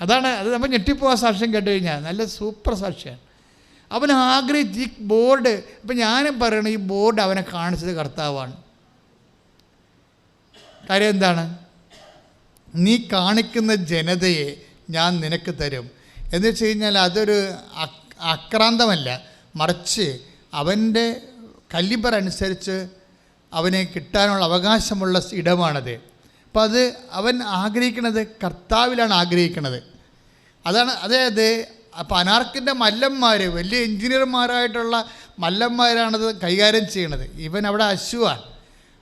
അത് നമ്മൾ ഞെട്ടിപ്പോവാൻ സാക്ഷ്യം കേട്ട് കഴിഞ്ഞാൽ നല്ല സൂപ്പർ സാക്ഷ്യമാണ്. അവൻ ആഗ്രഹിച്ച് ഈ ബോർഡ്, ഇപ്പം ഞാനും പറയണം, ഈ ബോർഡ് അവനെ കാണിച്ചത് കർത്താവാണ്. കാര്യം എന്താണ്? നീ കാണിക്കുന്ന ജനതയെ ഞാൻ നിനക്ക് തരും എന്ന് വെച്ച് കഴിഞ്ഞാൽ അതൊരു ആക്രാന്തമല്ല, മറിച്ച് അവൻ്റെ കലിബർ അനുസരിച്ച് അവനെ കിട്ടാനുള്ള അവകാശമുള്ള ഇടമാണത്. അപ്പോൾ അത് അവൻ ആഗ്രഹിക്കുന്നത് കർത്താവിലാണ് ആഗ്രഹിക്കുന്നത്. അതായത് അപ്പോൾ അനാർക്കിൻ്റെ മല്ലന്മാർ, വലിയ എൻജിനീയർമാരായിട്ടുള്ള മല്ലന്മാരാണത് കൈകാര്യം ചെയ്യണത്. ഇവൻ അവിടെ അശുവാണ്.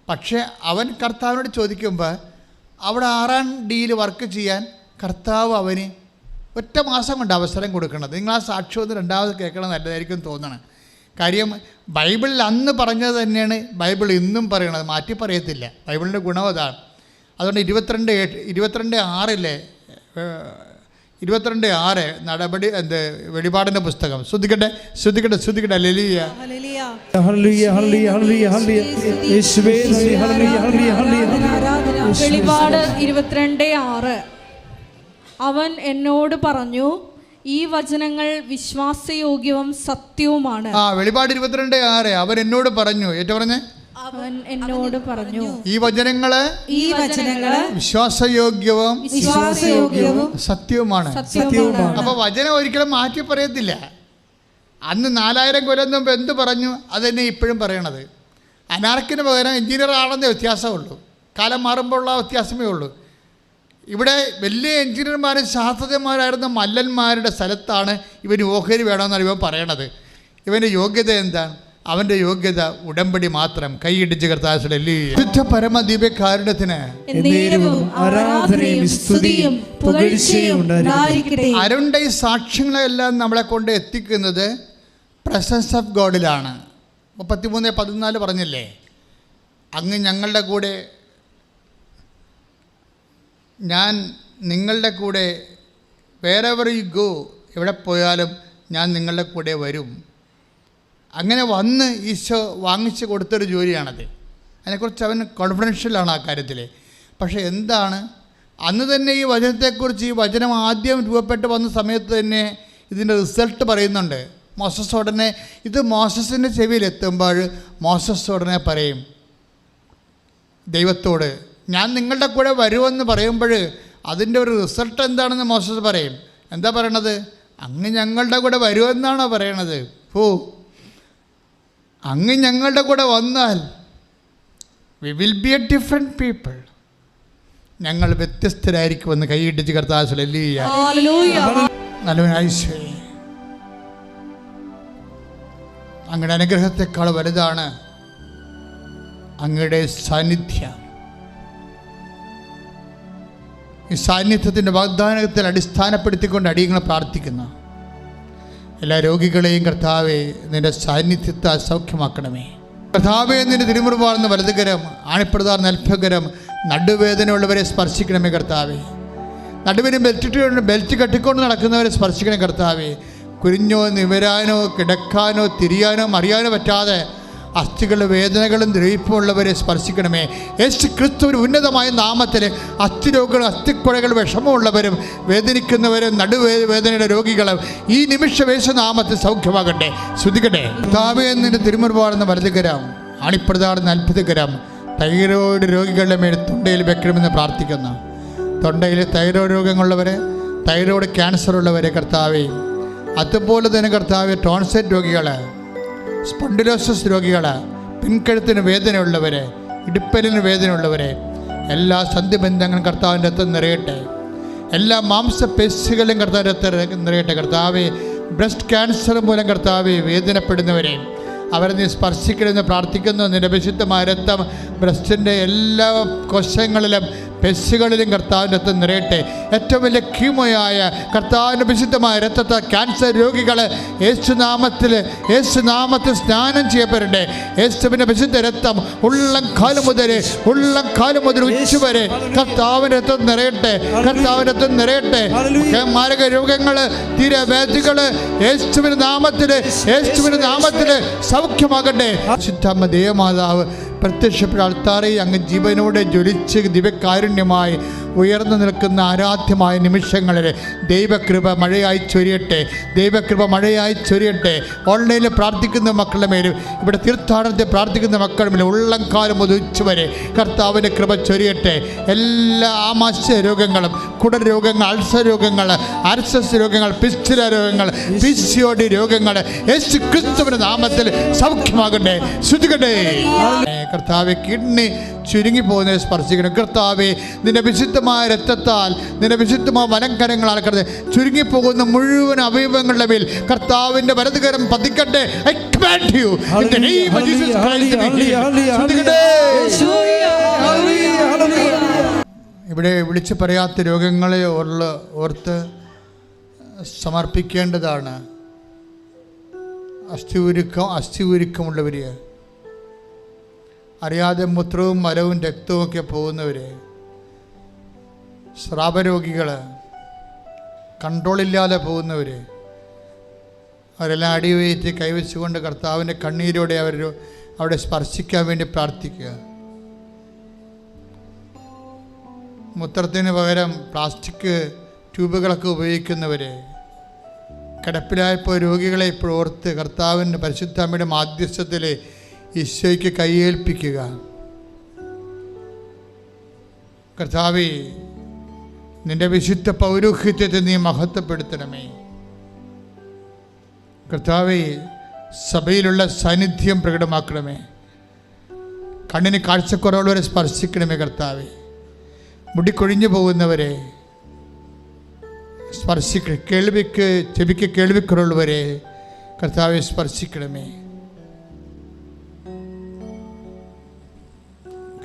പക്ഷേ അവൻ കർത്താവിനോട് ചോദിക്കുമ്പോൾ അവിടെ R&Dയിൽ വർക്ക് ചെയ്യാൻ കർത്താവ് അവന് ഒറ്റ മാസം കൊണ്ട് അവസരം കൊടുക്കണത്. നിങ്ങൾ ആ സാക്ഷ്യം ഒന്ന് രണ്ടാമത് കേൾക്കണം, നല്ലതായിരിക്കും തോന്നണം. കാര്യം ബൈബിളിൽ അന്ന് പറഞ്ഞത് തന്നെയാണ് ബൈബിൾ ഇന്നും പറയണത്, മാറ്റി പറയത്തില്ല. ബൈബിളിൻ്റെ ഗുണം അതാണ്. അതുകൊണ്ട് 22:6 നടപടി വെളിപാടിൻ്റെ പുസ്തകം. ശ്രദ്ധിക്കട്ടെ. ഹല്ലേലൂയ ഹല്ലേലൂയ ഹല്ലേലൂയ ഹല്ലേലൂയ യേശുവേ ഹല്ലേലൂയ ഹല്ലേലൂയ ഹല്ലേലൂയ വെളിപാട് 22:6. അവൻ എന്നോട് പറഞ്ഞു, ഈ വചനങ്ങൾ വിശ്വാസയോഗ്യവും സത്യവുമാണ്. വെളിപാട് 22:6. അവൻ എന്നോട് പറഞ്ഞു. ഏറ്റവും പറഞ്ഞേ, അവൻ എന്നോട് പറഞ്ഞു, ഈ വചനങ്ങള് വിശ്വാസയോഗ്യവും സത്യവുമാണ്. അപ്പൊ വചനം ഒരിക്കലും മാറ്റി പറയത്തില്ല. അന്ന് 4000 കൊല്ലം മുമ്പ് എന്ത് പറഞ്ഞു അത് തന്നെ ഇപ്പോഴും പറയണത്. അനാർക്കിന് പകരം എഞ്ചിനീയർ ആണെന്നേ വ്യത്യാസമുള്ളൂ. കാലം മാറുമ്പോഴുള്ള വ്യത്യാസമേ ഉള്ളൂ. ഇവിടെ വലിയ എഞ്ചിനീയർമാരും ശാസ്ത്രജ്ഞന്മാരായിരുന്ന മല്ലന്മാരുടെ സ്ഥലത്താണ് ഇവന് ഓഹരി വേണമെന്നാണ് ഇവൻ പറയണത്. ഇവൻ്റെ യോഗ്യത എന്താണ്? അവൻ്റെ യോഗ്യത ഉടമ്പടി മാത്രം. കൈയിടിച്ച് കർത്താവിന്റെ ശുദ്ധ പരമ ദിവ്യകാരുണ്യത്തിന് അരുണ്ട ഈ സാക്ഷ്യങ്ങളെല്ലാം നമ്മളെ കൊണ്ട് എത്തിക്കുന്നത് പ്രസൻസ് ഓഫ് ഗോഡിലാണ്. 33:14 പറഞ്ഞില്ലേ, അങ്ങ് ഞങ്ങളുടെ കൂടെ, ഞാൻ നിങ്ങളുടെ കൂടെ, വേറെവർ യു ഗോ, എവിടെ പോയാലും ഞാൻ നിങ്ങളുടെ കൂടെ വരും. അങ്ങനെ വന്ന് ഈശോ വാങ്ങിച്ച് കൊടുത്തൊരു ജോലിയാണത്. അതിനെക്കുറിച്ച് അവൻ കോൺഫിഡൻഷ്യലാണ് ആ കാര്യത്തിൽ. പക്ഷേ എന്താണ്, അന്ന് തന്നെ ഈ വചനത്തെക്കുറിച്ച്, ഈ വചനം ആദ്യം രൂപപ്പെട്ട് വന്ന സമയത്ത് തന്നെ ഇതിൻ്റെ റിസൾട്ട് പറയുന്നുണ്ട്. മോസസ് ഉടനെ, ഇത് മോസസിൻ്റെ ചെവിയിലെത്തുമ്പോൾ മോസസ് ഉടനെ പറയും ദൈവത്തോട്, ഞാൻ നിങ്ങളുടെ കൂടെ വരുമെന്ന് പറയുമ്പോൾ അതിൻ്റെ ഒരു റിസൾട്ട് എന്താണെന്ന് മോസസ് പറയും. എന്താ പറയണത്? അങ്ങ് ഞങ്ങളുടെ കൂടെ വരുമെന്നാണോ പറയണത്? അങ്ങ് ഞങ്ങളുടെ കൂടെ വന്നാൽ we will be A different people, ഞങ്ങൾ വ്യത്യസ്തരായിരിക്കുമെന്ന് കൈയിടിച്ച് കർത്താവ് നല്ലവനായിശേ. അങ്ങയുടെ അനുഗ്രഹത്തെക്കാൾ വലുതാണ് അങ്ങയുടെ സാന്നിധ്യം. ഈ സാന്നിധ്യത്തിൻ്റെ വാഗ്ദാനത്തിൽ അടിസ്ഥാനപ്പെടുത്തിക്കൊണ്ട് അടിയങ്ങളെ പ്രാർത്ഥിക്കുന്നു. എല്ലാ രോഗികളെയും കർത്താവെ നിന്റെ സാന്നിധ്യത്തെ സൗഖ്യമാക്കണമേ. കർത്താവെ നിന്റെ തിരുമുറിവാർന്ന വലതുകരം, ആണിപ്രധാന അത്ഭുതകരം നടുവേദനയുള്ളവരെ സ്പർശിക്കണമേ കർത്താവെ. നടുവിന് ബെൽറ്റ് കെട്ടിക്കൊണ്ട് നടക്കുന്നവരെ സ്പർശിക്കണേ കർത്താവെ. കുരിഞ്ഞോ നിവരാനോ കിടക്കാനോ തിരിയാനോ അറിയാനോ പറ്റാതെ അസ്ഥികളുടെ വേദനകളും ദ്രവിപ്പുമുള്ളവരെ സ്പർശിക്കണമേ. യേശു ക്രിസ്തുവിന് ഉന്നതമായ നാമത്തിൽ അസ്ഥിരോഗികളും അസ്ഥിക്കുഴകൾ വിഷമമുള്ളവരും വേദനിക്കുന്നവരും നടുവേദനയുടെ രോഗികളും ഈ നിമിഷം യേശു നാമത്തിൽ സൗഖ്യമാകട്ടെ. ശ്രുതിക്കട്ടെ. കർത്താവേ നിന്റെ തിരുമുറിവാർന്ന വലതുകരം, ആണിപ്രധാന അത്ഭുതകരം തൈറോയ്ഡ് രോഗികളുടെ മേൽ തൊണ്ടയിൽ വെക്കണമെന്ന് പ്രാർത്ഥിക്കുന്നു. തൊണ്ടയിൽ തൈറോയ്ഡ് രോഗങ്ങളുള്ളവരെ, തൈറോയ്ഡ് ക്യാൻസർ ഉള്ളവരെ കർത്താവേ, അതുപോലെ തന്നെ കർത്താവെ ടോൺസൈറ്റ് രോഗികൾ, സ്പോണ്ടിലോസിസ് രോഗികൾ, പിൻകഴുത്തിന് വേദനയുള്ളവർ, ഇടുപ്പലിന് വേദനയുള്ളവരെ, എല്ലാ സന്ധിബന്ധങ്ങളും കർത്താവിൻ്റെ രക്തം നിറയട്ടെ. എല്ലാ മാംസപേശികളും കർത്താവിൻ്റെ രക്തം നിറയട്ടെ. കർത്താവെ ബ്രസ്റ്റ് ക്യാൻസർ മൂലം കർത്താവെ വേദനപ്പെടുന്നവരെ അവരെ നീ സ്പർശിക്കണമെന്ന് പ്രാർത്ഥിക്കുന്നു. നിന്റെ വിശുദ്ധമായ രക്തം ബ്രസ്റ്റിൻ്റെ എല്ലാ കോശങ്ങളിലും പെശുകളിലും കർത്താവിൻ്റെ രക്തം നിറയട്ടെ. ഏറ്റവും വലിയ കീമോയായ കർത്താവിൻ്റെ വിശുദ്ധമായ രക്തത്തെ ക്യാൻസർ രോഗികൾ യേശുനാമത്തിൽ സ്നാനം ചെയ്യപ്പെടട്ടെ. യേശുവിൻ്റെ വിശുദ്ധ രക്തം ഉള്ളംകാല് മുതൽ ഉച്ചവരെ കർത്താവിൻ്റെ രക്തം നിറയട്ടെ. കർത്താവിൻ്റെ രക്തം നിറയട്ടെ. മാരക രോഗങ്ങൾ, തീരവേദികൾ യേശുവിൻ്റെ നാമത്തിൽ സൗഖ്യമാകട്ടെ. ശുദ്ധമ്മ ദേവമാതാവ് പ്രത്യക്ഷപ്പെട്ട അൾത്താറെ അങ്ങ് ജീവനോടെ ജ്വലിച്ച് ദിവ്യകാരുണ്യമായി ഉയർന്നു നിൽക്കുന്ന ആരാധ്യമായ നിമിഷങ്ങളിൽ ദൈവകൃപ മഴയായി ചൊരിയട്ടെ. ഓൺലൈനിൽ പ്രാർത്ഥിക്കുന്ന മക്കളുടെ മേലും ഇവിടെ തീർത്ഥാടനത്തിൽ പ്രാർത്ഥിക്കുന്ന മക്കളുടെ മേലും ഉള്ളംകാലം മുതൽ ഉച്ചവരെ കർത്താവിൻ്റെ കൃപ ചൊരിയട്ടെ. എല്ലാ ആമാശയ രോഗങ്ങളും, കുടൽ രോഗങ്ങൾ, അൾസർ രോഗങ്ങൾ, ആർസസ് രോഗങ്ങൾ, പിസ്റ്റുല രോഗങ്ങൾ, PCOD രോഗങ്ങൾ യേശു ക്രിസ്തുവിന്റെ നാമത്തിൽ സൗഖ്യമാകട്ടെ. ശ്രുതികട്ടെ. കർത്താവെ കിഡ്നി ചുരുങ്ങിപ്പോകുന്നതിനെ സ്പർശിക്കണം. കർത്താവെ നിന്റെ വിശുദ്ധമായ രക്തത്താൽ, നിന്റെ വിശുദ്ധമായ വലങ്കരങ്ങളാൽ ചുരുങ്ങിപ്പോകുന്ന മുഴുവൻ അവയവങ്ങളുടെ മേൽ കർത്താവിന്റെ വലതുകരം പതിക്കട്ടെ. ഇവിടെ വിളിച്ചു പറയാത്ത രോഗങ്ങളെ ഓർത്ത് സമർപ്പിക്കേണ്ടതാണ്. അസ്ഥി ഉരുക്കമുള്ളവർ, അറിയാതെ മൂത്രവും മലവും രക്തവും ഒക്കെ പോകുന്നവർ, സ്രാവരോഗികൾ, കൺട്രോളില്ലാതെ പോകുന്നവർ, അവരെല്ലാം അടിവയറ്റി കൈവച്ചുകൊണ്ട് കർത്താവിൻ്റെ കണ്ണീരോടെ അവിടെ സ്പർശിക്കാൻ വേണ്ടി പ്രാർത്ഥിക്കുക. മൂത്രത്തിന് പകരം പ്ലാസ്റ്റിക് ട്യൂബുകളൊക്കെ ഉപയോഗിക്കുന്നവർ, കിടപ്പിലായപ്പോൾ രോഗികളെ ഇപ്പോൾ ഓർത്ത് കർത്താവിൻ്റെ പരിശുദ്ധാമ്മയുടെ മാധ്യസ്ഥത്തിൽ ഈശോയ്ക്ക് കൈയേൽപ്പിക്കുക. കർത്താവേ, നിൻ്റെ വിശുദ്ധ പൗരോഹിത്യത്തെ നീ മഹത്വപ്പെടുത്തണമേ. കർത്താവേ, സഭയിലുള്ള സാന്നിധ്യം പ്രകടമാക്കണമേ. കണ്ണിന് കാഴ്ചക്കുറവുള്ളവരെ സ്പർശിക്കണമേ കർത്താവേ. മുടി കൊഴിഞ്ഞു പോകുന്നവരെ സ്പർശിക്കണേ. ചെവിക്ക് കേൾവിക്കുറവുള്ളവരെ കർത്താവെ സ്പർശിക്കണമേ.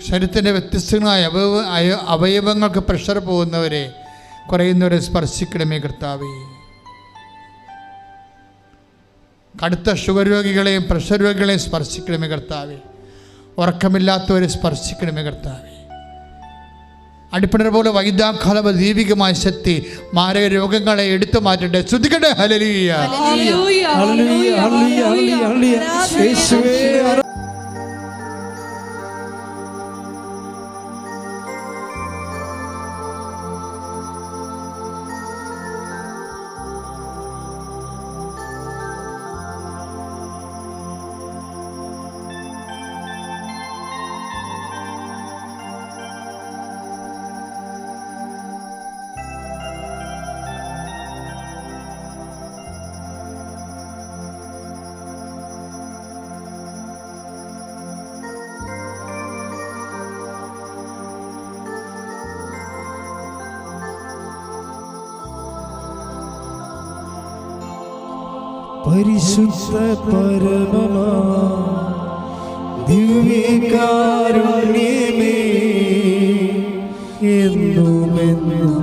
ശരീരത്തിൻ്റെ വ്യത്യസ്തങ്ങളായ അവയവങ്ങൾക്ക് പ്രഷർ പോകുന്നവരെ, കുറയുന്നവരെ സ്പർശിക്കണമേ കർത്താവേ. കടുത്ത ഷുഗർ രോഗികളെയും പ്രഷർ രോഗികളെയും സ്പർശിക്കണമേ കർത്താവേ. ഉറക്കമില്ലാത്തവരെ സ്പർശിക്കണമേ കർത്താവേ. അടിപ്പിണർ പോലെ വൈദ്യാഘാതം ദൈവികമായ ശക്തി മാരക രോഗങ്ങളെ എടുത്തു മാറ്റട്ടെ. ശ്രദ്ധിക്കട്ടെ. Hallelujah, hallelujah, hallelujah, hallelujah, hallelujah. യേശുവേ പരിശുദ്ധ പരമമാ ദിവ്യകാരുണ്യമേ എന്നുമെന്നും